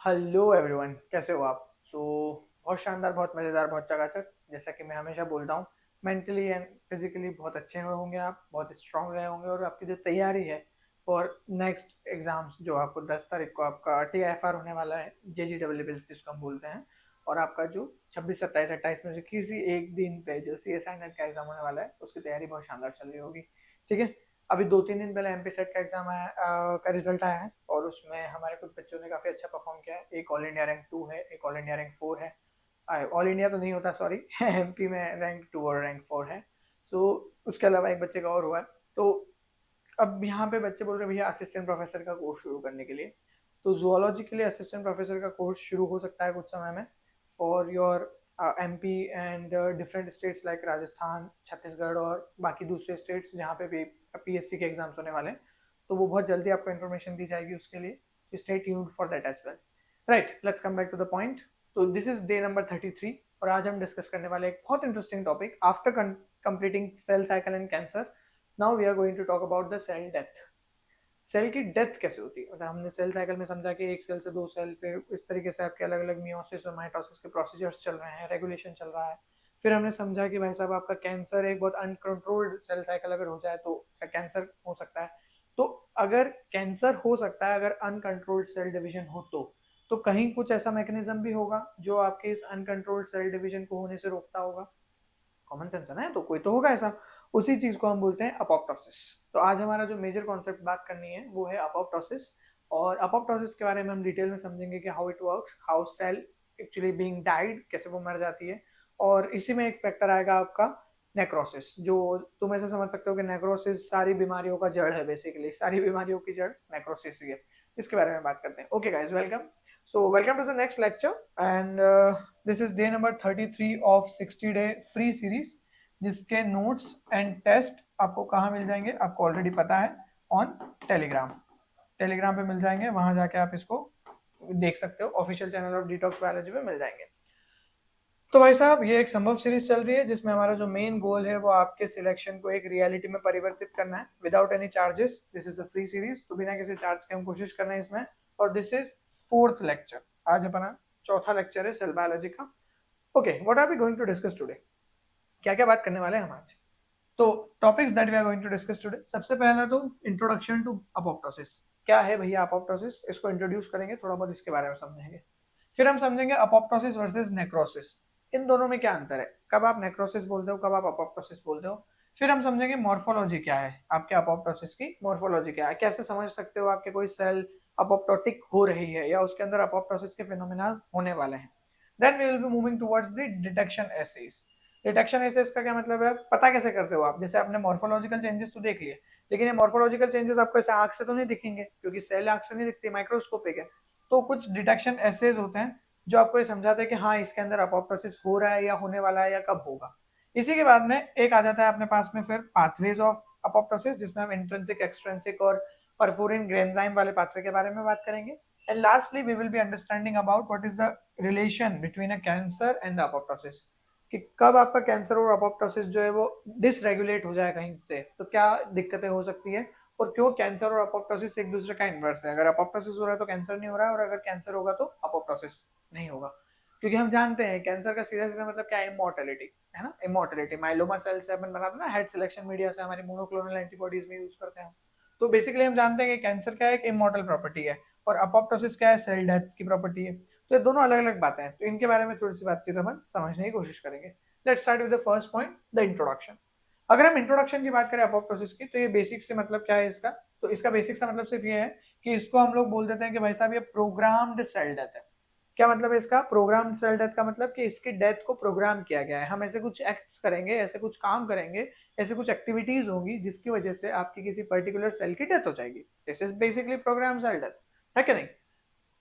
Hello everyone, कैसे हो आप? बहुत शानदार, बहुत मज़ेदार, बहुत चकाचक। जैसा कि मैं हमेशा बोलता हूँ, मेंटली एंड फिजिकली बहुत अच्छे हुए होंगे आप, बहुत स्ट्रांग रहे होंगे, और आपकी जो तैयारी है फॉर नेक्स्ट एग्जाम्स, जो आपको 10 तारीख को आपका TIFR होने वाला है, JGEE जिसको हम बोलते हैं, और आपका जो 26, 27, 28 में से किसी एक दिन पे जो CSI नेट का एग्जाम होने वाला है, उसकी तैयारी बहुत शानदार चल रही होगी। ठीक है। अभी 2-3 दिन पहले MP सेट का एग्जाम आया, का रिजल्ट आया है, और उसमें हमारे कुछ बच्चों ने काफ़ी अच्छा परफॉर्म किया है। एक ऑल इंडिया रैंक 2 है, एक ऑल इंडिया रैंक 4 है। ऑल इंडिया तो नहीं होता, सॉरी। MP में रैंक 2 और रैंक 4 है। सो उसके अलावा एक बच्चे का और हुआ है। तो अब यहाँ पे बच्चे बोल रहे हैं भैया असिस्टेंट प्रोफेसर का कोर्स शुरू करने के लिए। तो जूलॉजी के लिए असिस्टेंट प्रोफेसर का कोर्स शुरू हो सकता है कुछ समय में, for your MP and different states like Rajasthan, Chhattisgarh और बाकी दूसरे स्टेट्स जहाँ पे भी PSC के एग्जाम्स होने वाले हैं। तो वो बहुत जल्दी आपको इन्फॉर्मेशन दी जाएगी उसके लिए। Stay tuned for that as well. Right, let's come back to the point. तो दिस इज डे नंबर 33, और आज हम डिस्कस करने वाले एक बहुत interesting topic after completing cell cycle and cancer. Now we are going to talk about the cell death. Cell की death कैसे होती है? मतलब हमने सेल साइकिल में समझा कि एक सेल से दो सेल, फिर इस तरीके से आपके अलग अलग मियोसिस और माइटोसिस के प्रोसीजर्स चल रहे हैं, रेगुलेशन चल रहा है। फिर हमने समझा कि भाई साहब आपका कैंसर एक बहुत अनकंट्रोल्ड सेल साइकिल अगर हो जाए तो कैंसर हो सकता है। तो अगर कैंसर हो सकता है अगर अनकंट्रोल्ड सेल डिवीजन हो तो कहीं कुछ ऐसा मैकेनिज्म भी होगा जो आपके इस अनकंट्रोल्ड सेल डिवीजन को होने से रोकता होगा। कॉमन सेंस है ना, तो कोई तो होगा ऐसा। उसी चीज को हम बोलते हैं अपोप्टोसिस। तो आज हमारा जो मेजर कॉन्सेप्ट बात करनी है वो है अपोप्टोसिस। और अपोप्टोसिस के बारे में हम डिटेल में समझेंगे कि how it works, how cell actually being died, कैसे वो मर जाती है। और इसी में एक फैक्टर आएगा आपका नेक्रोसिस, जो तुम ऐसे समझ सकते हो कि नेक्रोसिस सारी बीमारियों का जड़ है, बेसिकली सारी बीमारियों की जड़ नेक्रोसिस ही है। इसके बारे में बात करते हैं। Okay guys, welcome. So welcome to the next lecture, and this is day number 33 of 60 day free series, जिसके नोट्स एंड टेस्ट आपको कहाँ मिल जाएंगे आपको ऑलरेडी पता है, ऑन टेलीग्राम। टेलीग्राम पे मिल जाएंगे, वहां जाके आप इसको देख सकते हो, official channel of detox biology पे मिल जाएंगे। तो भाई साहब, ये एक संभव सीरीज चल रही है जिसमें हमारा जो मेन गोल है वो आपके सिलेक्शन को एक रियलिटी में परिवर्तित करना है without any charges. This is a free series, तो बिना किसी चार्ज के हम कोशिश कर रहे हैं इसमें। और दिस इज फोर्थ लेक्चर। आज अपना चौथा लेक्चर है सेल बायोलॉजी का। Okay, what are we going to discuss today? क्या क्या बात करने वाले हैं हम आज? तो topics that we are going to discuss today, सबसे पहला तो इंट्रोडक्शन टू अपोप्टोसिस। क्या है भैया अपोप्टोसिस, इसको इंट्रोड्यूस करेंगे, थोड़ा बहुत इसके बारे में समझेंगे। फिर हम समझेंगे अपोप्टोसिस वर्सेस नेक्रोसिस, इन दोनों में क्या अंतर है, कब आप नेक्रोसिस बोलते हो, कब आप अपोप्टोसिस बोलते हो। फिर हम समझेंगे मॉर्फोलॉजी क्या है, आपके अपोप्टोसिस की मॉर्फोलॉजी क्या है, कैसे समझ सकते हो आपके कोई सेल अपोप्टोटिक हो रही है या उसके अंदर अपोप्टोसिस के फिनोमिना होने वाले हैं। Then we will be moving towards the detection assays. Detection assays का क्या मतलब है, पता कैसे करते हो आप? जैसे आपने मॉर्फोलॉजिकल चेंजेस तो देख लिए, लेकिन ये मॉर्फोलॉजिकल चेंजेस आपको ऐसे आंख से तो नहीं दिखेंगे, क्योंकि सेल आंख से नहीं दिखती, माइक्रोस्कोपिक है। तो कुछ डिटेक्शन एसेज होते हैं जो आपको ये समझाते हैं कि हाँ, इसके अंदर अपोप्टोसिस हो रहा है या होने वाला है या कब होगा। इसी के बाद में एक आ जाता है अपने पास में फिर पाथवेज ऑफ अपोप्टोसिस, जिसमें हम इंट्रिंसिक, एक्सट्रिंसिक और परफोरिन ग्रेन्जाइम वाले पाथवे के बारे में बात करेंगे। And lastly we will be understanding about what is the relation between a cancer and the apoptosis, कि कब आपका कैंसर और अपोप्टोसिस जो है वो डिसरेगुलेट हो जाए कहीं से, तो क्या दिक्कतें हो सकती है, और क्यों कैंसर और अपोप्टोसिस एक दूसरे का इनवर्स है। अगर अपोप्टोसिस हो रहा है तो कैंसर नहीं हो रहा है, और अगर कैंसर होगा तो अपोप्टोसिस नहीं होगा। क्योंकि हम जानते हैं कैंसर का सीधा सीधा मतलब क्या है, इमोर्टेलिटी है ना। इमोर्टेलिटी माइलोमा सेल से अपन बनाते हैं ना, हेड सिलेक्शन मीडिया से हमारी मोनोक्लोनल एंटीबॉडीज में यूज करते हैं। तो बेसिकली हम जानते हैं कि कैंसर क्या है, एक इमोर्टल प्रॉपर्टी है, और अपोप्टोसिस क्या है, सेल डेथ की प्रॉपर्टी है। तो ये दोनों अलग अलग बातें हैं, तो इनके बारे में थोड़ी सी बातचीत अपन समझने की कोशिश करेंगे। Let's start with the first point, the introduction. अगर हम इंट्रोडक्शन की बात करें अपोप्टोसिस की, तो ये बेसिक से मतलब क्या है इसका, तो इसका बेसिक सा मतलब सिर्फ ये है कि इसको हम लोग बोल देते हैं कि भाई साहब ये प्रोग्राम्ड सेल डेथ है। क्या मतलब है इसका? प्रोग्राम सेल डेथ का मतलब कि इसकी डेथ को प्रोग्राम किया गया है, हम ऐसे कुछ एक्ट्स करेंगे, ऐसे कुछ काम करेंगे, ऐसे कुछ एक्टिविटीज होंगी जिसकी वजह से आपकी किसी पर्टिकुलर सेल की डेथ हो जाएगी। This is basically program cell death, है कि नहीं?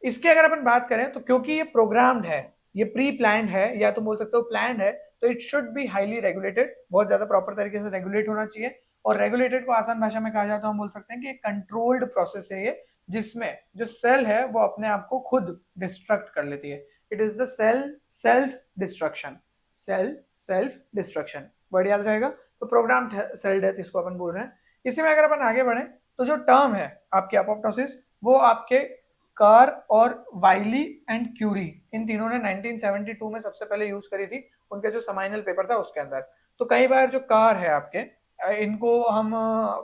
इसके अगर अपन बात करें तो क्योंकि ये प्रोग्राम्ड है, ये प्री प्लान्ड है, या तो बोल सकते हो प्लान्ड है, तो it should be highly regulated, बहुत ज्यादा प्रॉपर तरीके से रेगुलेट होना चाहिए। और रेगुलेटेड को आसान भाषा में कहा जाए तो हम बोल सकते हैं कि एक कंट्रोल्ड प्रोसेस है ये, जिसमें जो सेल है वो अपने आप को खुद डिस्ट्रक्ट कर लेती है। It is the cell self destruction, cell self destruction, word याद रहेगा। तो प्रोग्राम सेल डेथ इसको अपन बोल रहे हैं। इसी में अगर अपन आगे बढ़े तो जो टर्म है आपकी अपोप्टोसिस, वो आपके कार और वाइली एंड क्यूरी, इन तीनों ने 1972 में सबसे पहले यूज करी थी उनके जो समाइनल पेपर था उसके अंदर। तो कई बार जो कार है आपके, इनको हम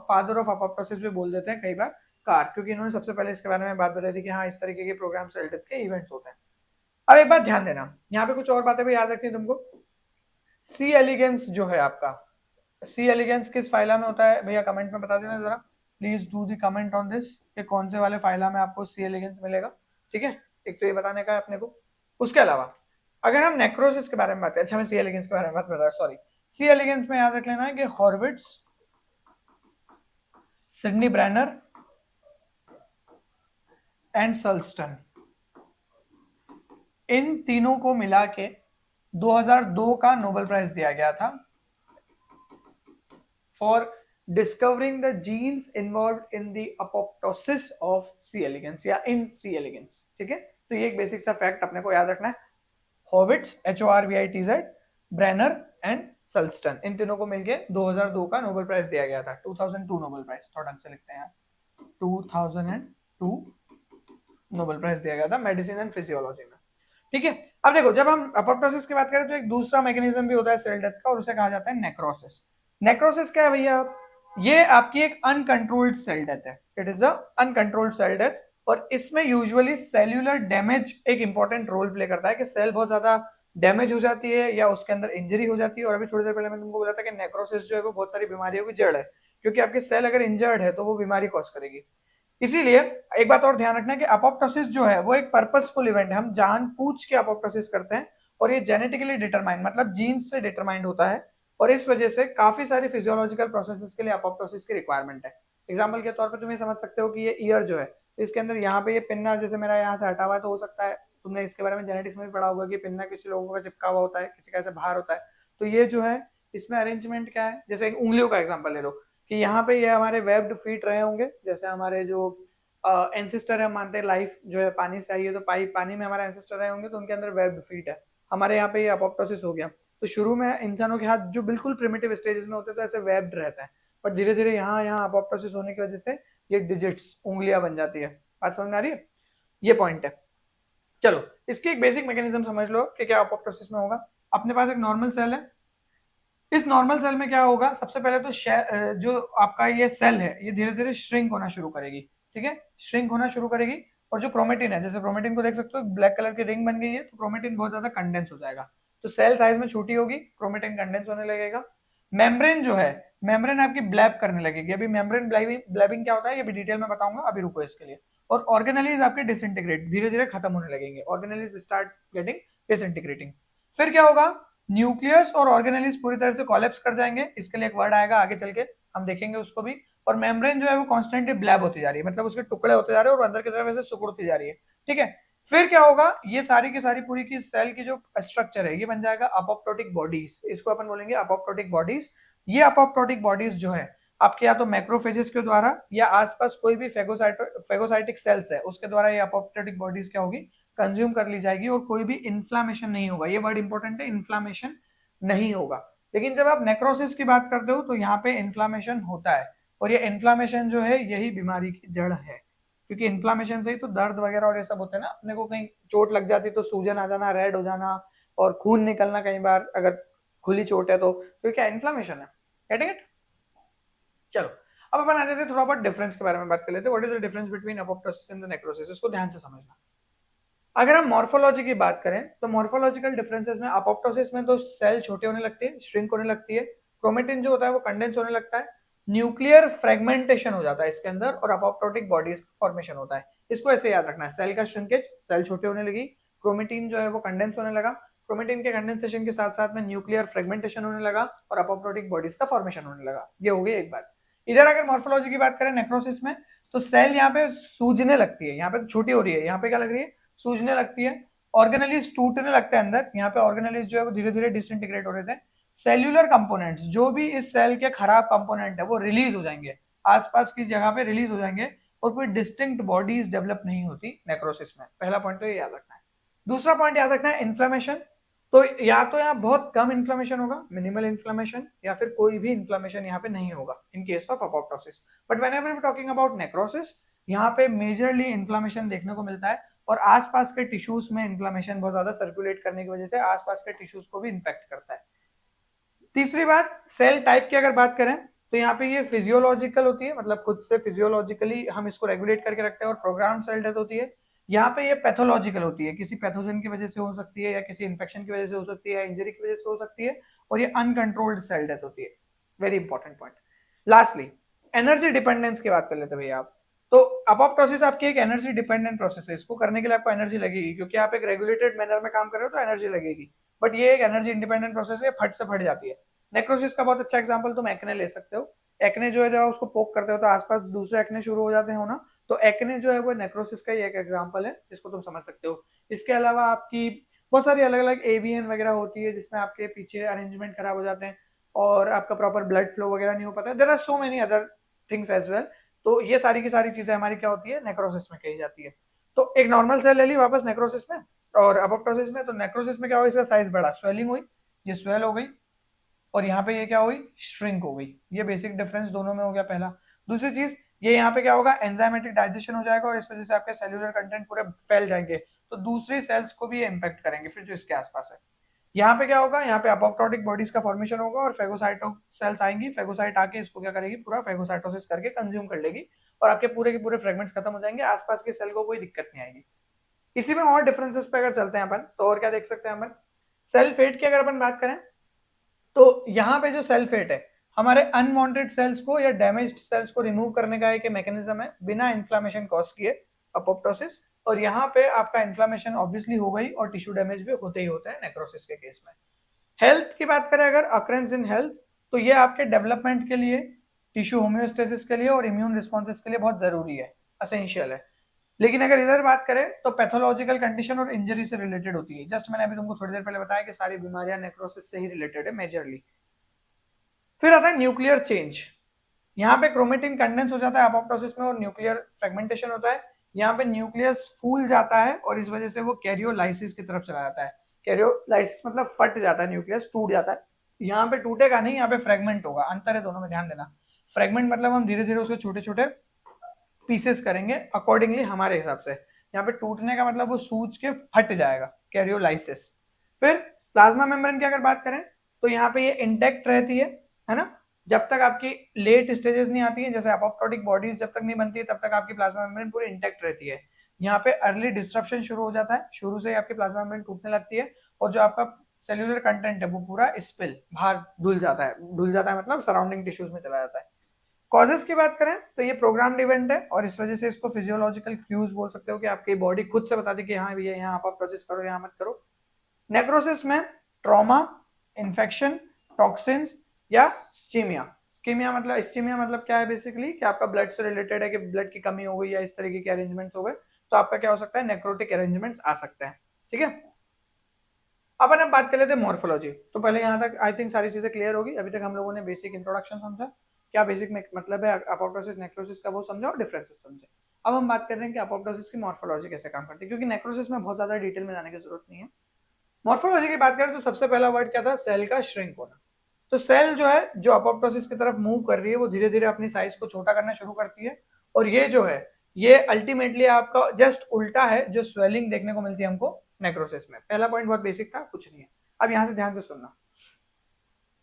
फादर ऑफ अपोप्टोसिस भी बोल देते हैं कई बार कार, क्योंकि इन्होंने सबसे पहले इसके बारे में बात बताई थी कि हाँ इस तरीके के प्रोग्राम सेल डेथ के इवेंट्स होते हैं। अब एक बात ध्यान देना, यहाँ पे कुछ और बातें भी याद रखनी है तुमको। सी एलिगेंस जो है आपका, सी एलिगेंस किस फाइला में होता है भैया, कमेंट में बता देना जरा, please do the comment on this कि कौन से वाले फाइला में आपको सी एलिगेंस मिलेगा। ठीक है, एक तो ये बताने का है अपने को। उसके अलावा अगर हम नेक्रोसिस के बारे में बात करें, अच्छा मैं सी एलिगेंस के बारे में बात कर रहा सॉरी, सी एलिगेंस में याद रख लेना है कि हॉर्विट्स, सिडनी ब्रैनर एंड सल्स्टन, इन तीनों को मिला के 2002 का नोबेल प्राइज दिया गया था for discovering the genes involved in the apoptosis of C elegans या इन सी एलिगेंस। ठीक है, तो ये एक बेसिक सा फैक्ट अपने को याद रखना है। हॉविट्स HORVITZ, ब्रैनर एंड सल्स्टन, इन तीनों को मिलकर 2002 का नोबेल प्राइज दिया गया था। 2002 नोबेल प्राइज, थोड़ा ढंग से लिखते हैं यार, 2002 नोबेल प्राइज दिया गया था मेडिसिन एंड फिजियोलॉजी में। ठीक है, अब देखो जब हम अपोप्टोसिस की बात करें तो एक दूसरा मैकेनिज्म भी होता है सेल डेथ का, और उसे कहा जाता है नेक्रोसिस। नेक्रोसिस क्या है भैया, ये आपकी एक अनकंट्रोल्ड सेल डेथ है, it is a uncontrolled cell death. और इसमें यूजुअली सेल्यूलर डैमेज एक इंपॉर्टेंट रोल प्ले करता है कि सेल बहुत ज्यादा डैमेज हो जाती है या उसके अंदर इंजरी हो जाती है। और अभी थोड़ी देर पहले मैंने तुमको बोला था कि नेक्रोसिस जो है वो बहुत सारी बीमारियों की जड़ है, क्योंकि आपकी सेल अगर इंजर्ड है तो वो बीमारी कॉज करेगी। इसीलिए एक बात और ध्यान रखना कि अपोप्टोसिस जो है वो एक पर्पसफुल इवेंट है, हम जानबूझ के अपोप्टोसिस करते हैं, और ये जेनेटिकली डिटरमाइंड मतलब जीन्स से डिटरमाइंड होता है, और इस वजह से काफी सारी फिजियोलॉजिकल प्रोसेसेस के लिए अपोप्टोसिस की रिक्वायरमेंट है। एग्जांपल के तौर पे तुम ये समझ सकते हो कि ये ईयर जो है, इसके अंदर यहाँ पे ये पिन्ना जैसे मेरा यहाँ से हटा हुआ है, तो हो सकता है तुमने इसके बारे में जेनेटिक्स में भी पढ़ा होगा कि पिन्ना किसी लोगों का चिपका हुआ होता है, किसी का ऐसे बाहर होता है। तो ये जो है इसमें अरेंजमेंट क्या है, जैसे उंगलियों का एग्जाम्पल ले लो कि यहाँ पे ये हमारे वेब्ड फीट रहे होंगे, जैसे हमारे जो एंसेस्टर है, मानते हैं लाइफ जो है पानी से आई है, तो पानी में हमारे एंसेस्टर रहे होंगे, तो उनके अंदर वेब्ड फीट है। हमारे यहाँ पे ये अपोप्टोसिस हो गया, तो शुरू में इंसानों के हाथ जो बिल्कुल प्रिमिटिव स्टेजेस में होते हैं तो ऐसे वेब्ड रहते हैं, पर धीरे धीरे यहाँ अपोप्टोसिस होने की वजह से ये डिजिट्स, उंगलियां बन जाती है। बात समझ में आ रही है, ये पॉइंट है। चलो इसकी एक बेसिक मैकेनिज्म समझ लो कि क्या अपोप्टोसिस में होगा। अपने पास एक नॉर्मल सेल है, इस नॉर्मल सेल में क्या होगा, सबसे पहले तो जो आपका ये सेल है ये धीरे धीरे श्रिंक होना शुरू करेगी। ठीक है, श्रिंक होना शुरू करेगी, और जो क्रोमेटिन है, जैसे क्रोमेटिन को देख सकते हो ब्लैक कलर की रिंग बन गई है, तो क्रोमेटिन बहुत ज्यादा कंडेंस हो जाएगा, तो सेल साइज में छोटी होगी, क्रोमेटिन कंडेंस होने लगेगा। मेम्ब्रेन जो है, मेम्ब्रेन आपकी ब्लैब करने लगेगी। अभी मेम्ब्रेन ब्लैबिंग क्या होता है ये भी डिटेल में बताऊंगा, अभी रुको इसके लिए। और ऑर्गेनेलीज आपके डिसइंटीग्रेट, धीरे धीरे खत्म होने लगेंगे, ऑर्गेनेलीज स्टार्ट गेटिंग डिसइंटीग्रेटिंग। फिर क्या होगा, न्यूक्लियस और ऑर्गेनेलीज पूरी तरह से कोलैप्स कर जाएंगे, इसके लिए एक वर्ड आएगा आगे चल के, हम देखेंगे उसको भी। और मेम्ब्रेन जो है वो कॉन्स्टेंटली ब्लैब होती जा रही है, मतलब उसके टुकड़े होते जा रहे हैं और अंदर की तरफ ऐसे सिकुड़ती जा रही है। ठीक है, फिर क्या होगा, ये सारी की सारी पूरी की सेल की जो स्ट्रक्चर है ये बन जाएगा अपोप्टोटिक बॉडीज, इसको अपन बोलेंगे अपोप्टोटिक बॉडीज। ये अपोप्टोटिक बॉडीज जो है आपके या तो मैक्रोफेजेस के द्वारा या आसपास कोई भी फेगोसाइटिक सेल्स है उसके द्वारा ये अपोप्टोटिक बॉडीज क्या होगी, कंज्यूम कर ली जाएगी, और कोई भी इन्फ्लामेशन नहीं होगा। ये वर्ड इंपॉर्टेंट है, इन्फ्लामेशन नहीं होगा। लेकिन जब आप नेक्रोसिस की बात करते हो तो यहाँ पे इन्फ्लामेशन होता है, और ये इन्फ्लामेशन जो है यही बीमारी की जड़ है, क्योंकि इन्फ्लामेशन से ही तो दर्द वगैरह और ये सब होते हैं ना। अपने को कहीं चोट लग जाती तो सूजन आ जाना, रेड हो जाना, और खून निकलना कई बार अगर खुली चोट है तो क्या इन्फ्लामेशन है। Getting it? चलो अब अपन आ जाते हैं थोड़ा बहुत डिफरेंस के बारे में बात कर लेते हैं। What is the difference between apoptosis and the necrosis, इसको ध्यान से समझना। अगर हम मॉर्फोलॉजी की बात करें तो मॉर्फोलॉजिकल डिफरेंसेस में अपोप्टोसिस में तो सेल छोटे होने लगते हैं, श्रिंक होने लगती है, क्रोमेटिन जो होता है वो कंडेंस होने लगता है, न्यूक्लियर फ्रेगमेंटेशन हो जाता है इसके अंदर, और अपोप्टोटिक बॉडीज का फॉर्मेशन होता है। इसको ऐसे याद रखना है, सेल का श्रिंकेज, सेल छोटे होने लगी, क्रोमेटिन जो है वो कंडेंस होने लगा, क्रोमेटिन के कंडेंसेशन के साथ साथ में न्यूक्लियर फ्रेगमेंटेशन होने लगा और अपोप्टोटिक बॉडीज का फॉर्मेशन होने लगा। ये हो गई एक बात। इधर अगर मॉर्फोलॉजी की बात करें नेक्रोसिस में, तो सेल यहाँ पे सूजने लगती है, यहाँ पे छोटी हो रही है, यहाँ पे क्या लग रही है, सूजने लगती है, ऑर्गेनेलिज टूटने लगते हैं अंदर, यहाँ पे ऑर्गेनेलिज जो है वो धीरे धीरे डिसइंटीग्रेट हो रहे थे, सेल्यूलर कंपोनेंट्स जो भी इस सेल के खराब कंपोनेंट है वो रिलीज हो जाएंगे, आसपास की जगह पे रिलीज हो जाएंगे, और कोई डिस्टिंक्ट बॉडीज डेवलप नहीं होती नेक्रोसिस में। पहला पॉइंट तो ये याद रखना है। दूसरा पॉइंट याद रखना है इन्फ्लेमेशन। तो यहाँ बहुत कम इन्फ्लेमेशन होगा, मिनिमल इन्फ्लेमेशन, या फिर कोई भी इन्फ्लेमेशन यहाँ पे नहीं होगा in case of apoptosis. But whenever we talking about necrosis, यहाँ पे मेजरली इन्फ्लामेशन देखने को मिलता है और आसपास के टिश्यूज में इन्फ्लामेशन बहुत ज्यादा सर्कुलेट करने की वजह से आसपास के टिश्यूज को भी इम्पैक्ट करता है। तीसरी बात, सेल टाइप की अगर बात करें तो यहाँ पे ये फिजियोलॉजिकल होती है, मतलब खुद से फिजियोलॉजिकली हम इसको रेगुलेट करके रखते हैं, और प्रोग्राम सेल डेथ होती है। यहाँ पे ये पैथोलॉजिकल होती है, किसी पैथोजन की वजह से हो सकती है या किसी इन्फेक्शन की वजह से हो सकती है या इंजरी की वजह से हो सकती है, और ये अनकंट्रोल्ड सेल डेथ होती है। Very important point. Lastly energy dependence की बात कर लेते हैं भैया आप। तो अपोप्टोसिस आपकी एक एनर्जी डिपेंडेंट प्रोसेस है, इसको करने के लिए आपको एनर्जी लगेगी क्योंकि आप एक रेगुलेटेड मैनर में काम कर रहे हो तो एनर्जी लगेगी, बट ये एक एनर्जी इंडिपेंडेंट प्रोसेस है, फट से फट जाती है। नेक्रोसिस का बहुत अच्छा एग्जांपल तुम एक्ने ले सकते हो। एक्ने जो है जब उसको पोक करते हो तो आसपास दूसरे एक्ने शुरू हो जाते हैं ना, तो एक्ने जो है वो नेक्रोसिस का ही एक एग्जांपल है जिसको तुम समझ सकते हो। इसके अलावा आपकी बहुत सारी अलग अलग एवीएन वगैरह होती है जिसमें आपके पीछे अरेंजमेंट खराब हो जाते हैं और आपका प्रॉपर ब्लड फ्लो वगैरह नहीं हो पाता है। There are so many other things as well. तो ये सारी की सारी चीजें हमारी क्या होती है, नेक्रोसिस में कही जाती है। तो एक नॉर्मल सेल ले ली वापस नेक्रोसिस में और अपोप्टोसिस में। तो नेक्रोसिस में क्या हुआ, इसका साइज बढ़ा, स्वेलिंग हुई, ये स्वेल हो गई, और यहाँ पे ये क्या हुई, श्रिंक हो गई। ये बेसिक डिफरेंस दोनों में हो गया पहला। दूसरी चीज, ये यहाँ पे क्या होगा, एंजाइमेटिक डाइजेशन हो जाएगा और इस वजह से आपके सेल्यूलर कंटेंट पूरे फैल जाएंगे, तो दूसरी सेल्स को भी ये इम्पैक्ट करेंगे फिर जो इसके आसपास है। यहाँ पे क्या होगा, यहाँ पे अपोप्टोटिक बॉडीज का फॉर्मेशन होगा और फेगोसाइटो सेल्स आएंगी, फेगोसाइट आके इसको क्या करेगी, पूरा फेगोसाइटोसिस करके कंज्यूम कर लेगी और आपके पूरे के पूरे फ्रेगमेंट्स खत्म हो जाएंगे, आसपास के सेल को कोई दिक्कत नहीं आएगी। इसी में और डिफरेंसेस पे अगर चलते हैं अपन तो और क्या देख सकते हैं अपन, सेल फेट की अगर अपन बात करें तो यहाँ पे जो सेल फेट है हमारे अनवांटेड सेल्स को या डैमेज्ड सेल्स को रिमूव करने का एक मैकेनिज्म है बिना इन्फ्लामेशन कॉज किए, अपोप्टोसिस। और यहाँ पे आपका इन्फ्लामेशन ऑब्वियसली हो गई और टिश्यू डैमेज भी होते ही होता है नेक्रोसिस के केस में। हेल्थ की बात करें अगर, अक्रेंस इन हेल्थ, तो ये आपके डेवलपमेंट के लिए, टिश्यू होम्योस्टेसिस के लिए और इम्यून रिस्पॉन्सेस के लिए बहुत जरूरी है, असेंशियल है। लेकिन अगर इधर बात करें तो पैथोलॉजिकल कंडीशन और इंजरी से रिलेटेड होती है। जस्ट मैंने अभी तुमको थोड़ी देर पहले बताया कि सारी बीमारियां नेक्रोसिस से ही रिलेटेड है मेजरली। फिर आता है न्यूक्लियर चेंज। यहाँ पे क्रोमेटिन कंडेंस हो जाता है अपोप्टोसिस में और न्यूक्लियर फ्रेगमेंटेशन होता है। यहाँ पे न्यूक्लियस फूल जाता है और इस वजह से वो कैरियोलाइसिस की तरफ चला जाता है। कैरियोलाइसिस मतलब फट जाता है, न्यूक्लियस टूट जाता है। यहाँ पे टूटेगा नहीं, यहाँ पे फ्रेगमेंट होगा, अंतर है दोनों में, ध्यान देना। फ्रेगमेंट मतलब हम धीरे धीरे उसके छोटे छोटे पीसेस करेंगे अकॉर्डिंगली हमारे हिसाब से। यहाँ पे टूटने का मतलब वो सूज के फट जाएगा, कैरियोलाइसिस। फिर प्लाज्मा मेम्ब्रेन की अगर बात करें तो यहाँ पे ये इंटेक्ट रहती है ना, जब तक आपकी लेट स्टेजेस नहीं आती है, जैसे अपोप्टोटिक बॉडीज जब तक नहीं बनती है तब तक आपकी प्लाज्मा मेम्ब्रेन पूरी इंटेक्ट रहती है। यहाँ पे अर्ली डिस्ट्रप्शन शुरू हो जाता है, शुरू से आपकी प्लाज्मा मेम्ब्रेन टूटने लगती है और जो आपका सेल्यूलर कंटेंट है वो पूरा स्पिल बाहर धुल जाता है, धुल जाता है मतलब सराउंडिंग टिश्यूज में चला जाता है। कॉजेस की बात करें तो ये प्रोग्राम्ड इवेंट है और इस वजह से इसको फिजियोलॉजिकल क्यूज बोल सकते हो कि आपकी बॉडी खुद से बताती है कि हाँ भैया यहाँ आप प्रोसेस करो, यहाँ मत करो। नेक्रोसिस में ट्रॉमा, इन्फेक्शन, टॉक्सिन्स या स्कीमिया। स्कीमिया मतलब, स्कीमिया मतलब क्या है बेसिकली कि आपका ब्लड से रिलेटेड है कि ब्लड की कमी हो गई या इस तरीके के अरेंजमेंट्स हो गए, तो आपका क्या हो सकता है, नेक्रोटिक अरेंजमेंट्स आ सकते हैं। ठीक है, अपन अब बात कर लेते हैं मॉर्फोलॉजी। तो पहले यहाँ तक आई थिंक सारी चीजें क्लियर होगी। अभी तक हम लोगों ने बेसिक इंट्रोडक्शन समझा, क्या बेसिक मतलब है अपोप्टोसिस नेक्रोसिस का, वो समझा और डिफरेंसेस समझे। अब हम बात कर रहे हैं कि अपोप्टोसिस की मॉर्फोलॉजी कैसे काम करती है, क्योंकि नेक्रोसिस में बहुत ज्यादा डिटेल में जाने की जरूरत नहीं है। मॉर्फोलॉजी की बात करें तो सबसे पहला वर्ड क्या था, सेल का श्रिंक होना। तो सेल जो है जो अपोप्टोसिस की तरफ मूव कर रही है वो धीरे धीरे अपनी साइज को छोटा करना शुरू करती है, और ये जो है ये अल्टीमेटली आपका जस्ट उल्टा है जो स्वेलिंग देखने को मिलती है हमको नेक्रोसिस में। पहला पॉइंट बहुत बेसिक था, कुछ नहीं है। अब यहां से ध्यान से सुनना,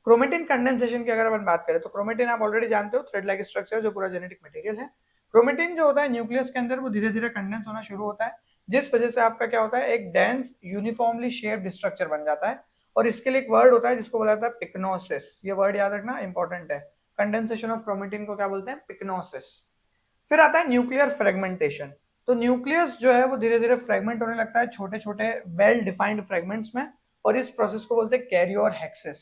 क्रोमेटिन कंडेंसेशन की अगर अपन बात करें तो क्रोमेटिन आप ऑलरेडी जानते हो, थ्रेड लाइक स्ट्रक्चर जो पूरा जेनेटिक मटेरियल है। क्रोमेटिन जो होता है न्यूक्लियस के अंदर वो धीरे धीरे कंडेंस होना शुरू होता है, जिस वजह से आपका क्या होता है, एक डेंस यूनिफॉर्मली शेप्ड स्ट्रक्चर बन जाता है। और इसके लिए एक वर्ड होता है जिसको बोला जाता है पिक्नोसिस। ये वर्ड याद रखना, इंपॉर्टेंट है। कंडेंसेशन ऑफ क्रोमेटिन को क्या बोलते हैं, पिक्नोसिस। फिर आता है न्यूक्लियर फ्रेगमेंटेशन। तो न्यूक्लियस जो है वो धीरे धीरे फ्रेगमेंट होने लगता है छोटे छोटे वेल डिफाइंड फ्रेगमेंट्स में, और इस प्रोसेस को बोलते हैं कैरियोर हेक्सिस।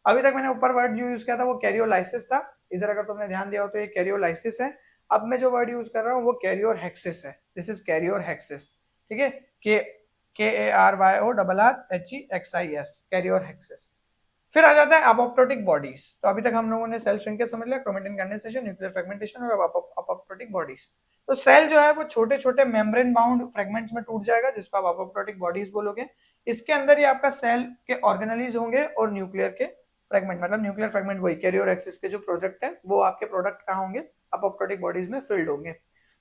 अभी तक मैंने ऊपर वर्ड जो यूज किया था वो कैरियोलाइसिस था, इधर अगर तुमने ध्यान दिया हो तो ये कैरियोलाइसिस है। अब मैं जो वर्ड यूज कर रहा हूँ वो कैरियोर हेक्सिस है, दिस इज कैरियोर हेक्सिस। ठीक है, KARYORRHEXIS, कैरियोर हेक्सिस। फिर आ जाता है अपोप्टोटिक बॉडीज। तो अभी तक हम लोगों ने सेल श्रिंकेज समझ लिया, क्रोमेटिन कंडेंसेशन, न्यूक्लियर फ्रेगमेंटेशन और अपोप्टोटिक बॉडीज। तो सेल जो है वो छोटे छोटे मेम्ब्रेन बाउंड फ्रेगमेंट्स में टूट जाएगा जिसको आप अपोप्टोटिक बॉडीज बोलोगे। इसके अंदर ही आपका सेल के ऑर्गेनेलीज होंगे और न्यूक्लियर के फ्रेगमेंट, मतलब न्यूक्लियर फ्रेगमेंट वही कैरियर एक्सिस के जो प्रोडक्ट है वो आपके प्रोडक्ट कहाँ होंगे, अपोप्टोटिक बॉडीज में फिल्ड होंगे।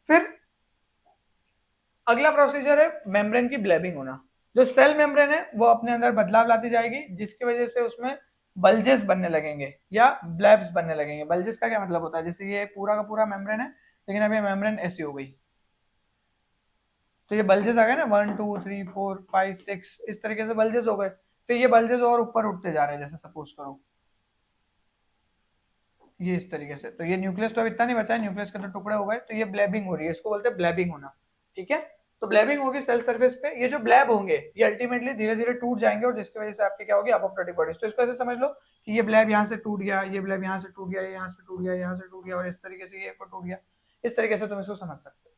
फिर अगला प्रोसीजर है मेम्ब्रेन की ब्लैबिंग होना। जो सेल मेम्ब्रेन है वो अपने अंदर बदलाव लाती जाएगी, जिसकी वजह से उसमें बल्जेस बनने लगेंगे या ब्लैब्स बनने लगेंगे। बल्जेस का क्या मतलब होता है, जैसे ये पूरा का पूरा मेम्ब्रेन है, लेकिन अब ये मेम्ब्रेन ऐसी हो गई, तो ये बल्जेस आ गए ना, 1 2 3 4 5 6, इस तरीके से बल्जेस हो गए। फिर ये बल्जेस और ऊपर उठते जा रहे हैं, जैसे सपोज करो ये इस तरीके से। तो ये न्यूक्लियस तो अब इतना नहीं बचा है, न्यूक्लियस के तो टुकड़े हो गए, तो ये ब्लैबिंग हो रही है, इसको बोलते हैं ब्लैबिंग होना। ठीक है, तो ब्लैबिंग होगी सेल सरफेस पे। ये जो ब्लैब होंगे ये अल्टीमेटली धीरे धीरे टूट जाएंगे, और जिसकी वजह से आपकी क्या होगी, अपोप्टोटिक बॉडीज। तो इसको ऐसे समझ लो कि ये ब्लैब यहाँ से टूट गया, ये ब्लैब यहाँ से टूट गया, ये यहाँ से टूट गया, यहाँ से टूट गया, और इस तरीके से ये टूट गया। इस तरीके से तुम इसको समझ सकते हो।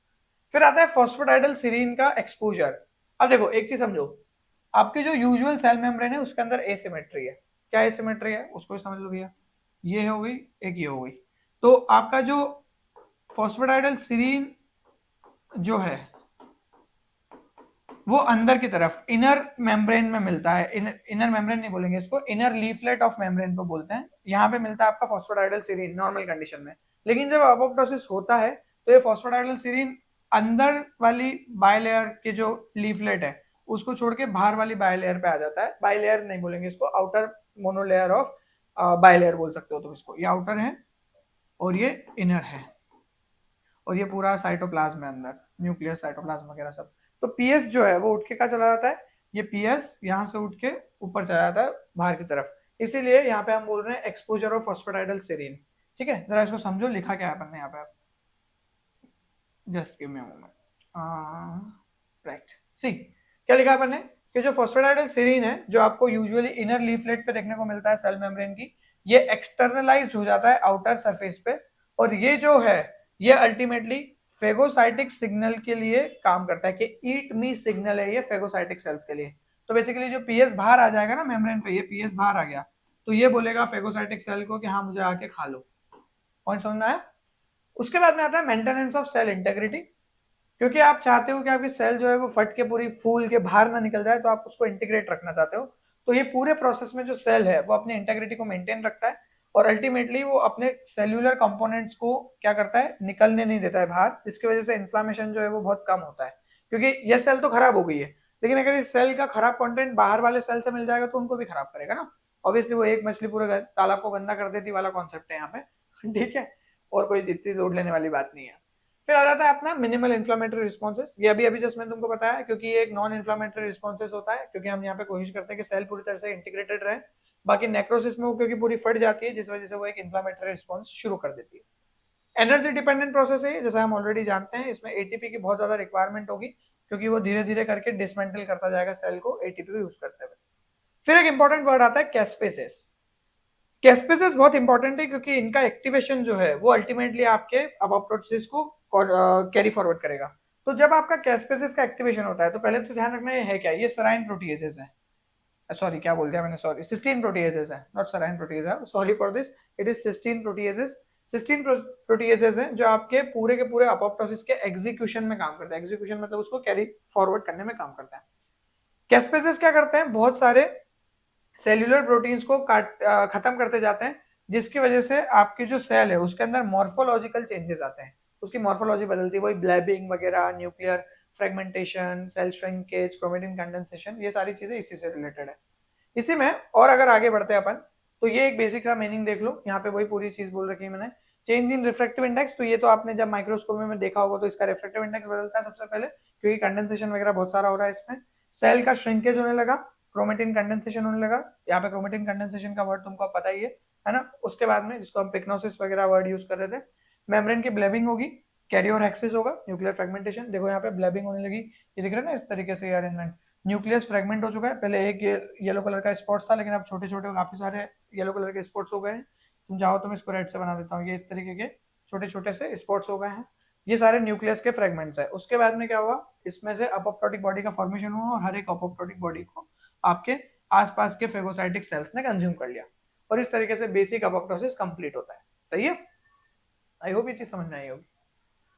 फिर आता है फॉस्फोडाइडल सीरीन का एक्सपोजर। अब देखो एक चीज समझो, आपकी जो यूजुअल सेल मेम्ब्रेन है उसके अंदर एसिमेट्री है। क्या एसिमेट्री है उसको भी समझ लो भैया। ये हो गई, एक ये हो गई। तो आपका जो फॉस्फोडाइडल सीरीन जो है वो अंदर की तरफ इनर मेम्ब्रेन में मिलता है। इनर मेम्ब्रेन नहीं बोलेंगे इसको, इनर लीफलेट ऑफ मेम्ब्रेन को बोलते हैं। यहाँ पे मिलता है आपका फॉस्फोडाइडल सीरीन नॉर्मल कंडीशन में। लेकिन जब अपोप्टोसिस होता है तो ये फॉस्फोडाइडल सीरीन अंदर वाली बायलेयर के जो लीफलेट है उसको छोड़ के बाहर वाली बायलेयर पे आ जाता है। बायलेयर नहीं बोलेंगे इसको, आउटर मोनोलेयर ऑफ बायलेयर बोल सकते हो तुम इसको। ये आउटर है और ये इनर है, और ये पूरा साइटोप्लाज्म है अंदर, न्यूक्लियस साइटोप्लाज्म वगैरह सब। तो पीएस जो है वो उठ के कहाँ चला जाता है, ये पीएस यहाँ से उठ के ऊपर चला जाता है बाहर की तरफ। इसीलिए यहाँ पे हम बोल रहे हैं एक्सपोजर ऑफ फॉस्फोडाइडल सेरीन। ठीक है, जरा इसको समझो, लिखा क्या है अपन ने यहाँ पे, just give me a moment. Right, see क्या लिखा अपन ने कि जो फॉस्फोडाइडल सेरीन है जो आपको यूजुअली इनर लीफलेट पे देखने को मिलता है सेल मेम्ब्रेन की, ये एक्सटर्नलाइज्ड हो जाता है आउटर सरफेस पे। और ये जो है ये अल्टीमेटली फेगोसाइटिक सिग्नल के लिए काम करता है, कि ईट मी सिग्नल है ये फेगोसाइटिक सेल्स के लिए। तो बेसिकली जो पीएस बाहर आ जाएगा ना मेम्ब्रेन पे, ये पीएस बाहर आ गया तो ये बोलेगा फेगोसाइटिक सेल को कि हाँ मुझे आके खा लो। पॉइंट समझ में आया। उसके बाद में आता है मेंटेनेंस ऑफ सेल इंटेग्रिटी। क्योंकि आप चाहते हो कि आपकी सेल जो है वो फट के पूरी फूल के बाहर ना निकल जाए, तो आप उसको इंटीग्रेट रखना चाहते हो। तो ये पूरे प्रोसेस में जो सेल है वो अपनी इंटेग्रिटी को मेंटेन रखता है, और अल्टीमेटली वो अपने सेल्यूलर कंपोनेंट्स को क्या करता है, निकलने नहीं देता है बाहर, जिसकी वजह से इन्फ्लामेशन जो है वो बहुत कम होता है। क्योंकि ये सेल तो खराब हो गई है, लेकिन अगर इस सेल का खराब कंटेंट बाहर वाले सेल से मिल जाएगा तो उनको भी खराब करेगा ना। ऑब्वियसली वो एक मछली पूरे तालाब को गंदा कर देती वाला कॉन्सेप्ट है यहाँ पे। ठीक है, और कोई इतनी लोड लेने वाली बात नहीं है। फिर आ जाता है अपना मिनिमल इन्फ्लामेटरी रिस्पॉन्सेस। ये अभी जस्ट मैंने तुमको बताया, क्योंकि ये एक नॉन इन्फ्लामेटरी रिस्पॉन्सेस होता है, क्योंकि हम यहाँ पे कोशिश करते हैं कि सेल पूरी तरह से इंटीग्रेटेड रहे। बाकी नेक्रोसिस में वो क्योंकि पूरी फट जाती है, जिस वजह से वो एक इन्फ्लामेटरी रिस्पॉन्स शुरू कर देती है। एनर्जी डिपेंडेंट प्रोसेस है जैसा हम ऑलरेडी जानते हैं, इसमें एटीपी की बहुत ज्यादा रिक्वायरमेंट होगी, क्योंकि वो धीरे धीरे करके डिसमेंटल करता जाएगा सेल को एटीपी को यूज करते हुए। फिर एक इंपॉर्टेंट वर्ड आता है कैस्पेसिस। कैस्पेसिस बहुत इंपॉर्टेंट है, क्योंकि इनका एक्टिवेशन जो है वो अल्टीमेटली आपके अपोप्टोसिस को कैरी फॉरवर्ड करेगा। तो जब आपका कैस्पेसिस का एक्टिवेशन होता है तो पहले तो ध्यान रखना ये है क्या, ये सेराइन प्रोटीएजेस है। सॉरी क्या बोल दिया मैंने, सॉरी, सिस्टीन प्रोटीएजेस है, नॉट सेराइन प्रोटीएज है, sorry for this, it is cysteine proteases. Cysteine proteases हैं जो आपके पूरे के पूरे अपोप्टोसिस के एग्जीक्यूशन में काम करते हैं। एग्जीक्यूशन मतलब उसको कैरी फॉरवर्ड करने में काम करता है। कैस्पेसिस क्या करते हैं, बहुत सारे सेल्यूलर प्रोटीन्स को खत्म करते जाते हैं, जिसकी वजह से आपकी जो सेल है उसके अंदर मॉर्फोलॉजिकल चेंजेस आते हैं, उसकी मॉर्फोलॉजी बदलती है। वही ब्लैबिंग वगैरह, nuclear fragmentation, cell shrinkage, chromatin condensation, ये सारी चीजें इसी से रिलेटेड है। इसी में और अगर आगे बढ़ते हैं अपन, तो ये एक बेसिक सा मीनिंग देख लो, यहाँ पे वही पूरी चीज बोल रखी है मैंने। चेंज इन रिफ्रैक्टिव इंडेक्स, तो ये तो आपने जब माइक्रोस्कोप में देखा होगा, तो इसका रिफ्रैक्टिव इंडेक्स बदलता है सबसे पहले, क्योंकि कंडेंसेशन वगैरह बहुत सारा हो रहा है इसमें। सेल का श्रिंकेज होने लगा, क्रोमेटिन कंडेंसेशन होने लगा। यहाँ पे क्रोमेटिन कंडेंसेशन का वर्ड तुमको पता ही है ना। उसके बाद में जिसको हम पिक्नोसिस वगैरह वर्ड यूज कर रहे थे, मेम्ब्रेन की ब्लेबिंग होगी, कैरियर हेक्सिस होगा, न्यूक्लियर फ्रेगमेंटेशन। देखो यहाँ पे ब्लेबिंग होने लगी, ये दिख रहा है ना इस तरीके से अरेंजमेंट। न्यूक्लियस फ्रेगमेंट हो चुका है, पहले एक येलो कलर का स्पॉट्स था, लेकिन अब छोटे छोटे काफी सारे येलो कलर के स्पॉट्स हो गए हैं। तुम चाहो तो मैं इसको रेड से बना देता हूँ, ये इस तरीके के छोटे छोटे से स्पॉट्स हो गए हैं। ये सारे न्यूक्लियस के फ्रेगमेंट्स है। उसके बाद में क्या हुआ, इसमें से अपोप्टोटिक बॉडी का फॉर्मेशन हुआ, और हर एक अपोप्टोटिक बॉडी को आपके आसपास के फेगोसाइटिक सेल्स ने कंज्यूम कर लिया, और इस तरीके से बेसिक अपोप्टोसिस कंप्लीट होता है। सही है, आई होप ये चीज समझ में आई होगी।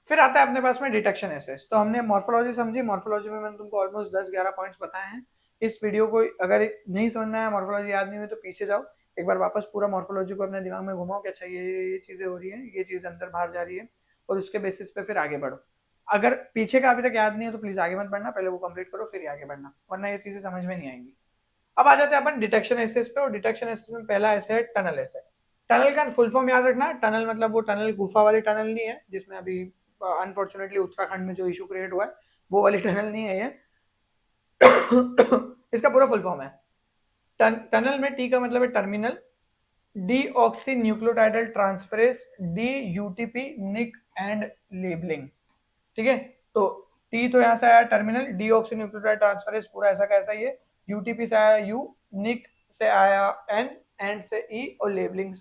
फिर आता है अपने पास में डिटेक्शन एसेस। तो हमने मॉर्फोलॉजी समझी, मॉर्फोलॉजी में मैंने तुमको ऑलमोस्ट 10-11 पॉइंट्स बताए हैं। इस वीडियो को अगर नहीं समझ में आया, मॉर्फोलॉजी याद नहीं हुई, तो पीछे जाओ, एक बार वापस पूरा मॉर्फोलॉजी को अपने दिमाग में घुमाओ कि अच्छा ये चीजें हो रही है, ये चीज अंदर बाहर जा रही है, और उसके बेसिस पे फिर आगे बढ़ो। अगर पीछे का अभी तक याद नहीं है तो प्लीज आगे मत बढ़ना, पहले वो कंप्लीट करो फिर आगे बढ़ना, वरना ये चीजें समझ में नहीं आएंगी। अब आ जाते हैं अपन डिटेक्शन एसेस पे, और डिटेक्शन एसेस में पहला ऐसे है टनल एसे। टनल का फुल फॉर्म याद रखना, टनल मतलब वो टनल गुफा वाली टनल नहीं है जिसमें अभी अनफॉर्चुनेटली उत्तराखंड में जो इशू क्रिएट हुआ है, वो वाली टनल नहीं है ये। इसका पूरा फुल फॉर्म है टनल में, टी का मतलब है terminal, deoxy nucleotidyl transferase, D UTP nick end labelling. ठीक है, तो टी तो यहां से आया टर्मिनल, डीऑक्सी न्यूक्लियोटाइड ट्रांसफरेस पूरा ऐसा कैसा ही है, यूटीपी से आया यू, निक से आया एन, एंड से ई, और labelling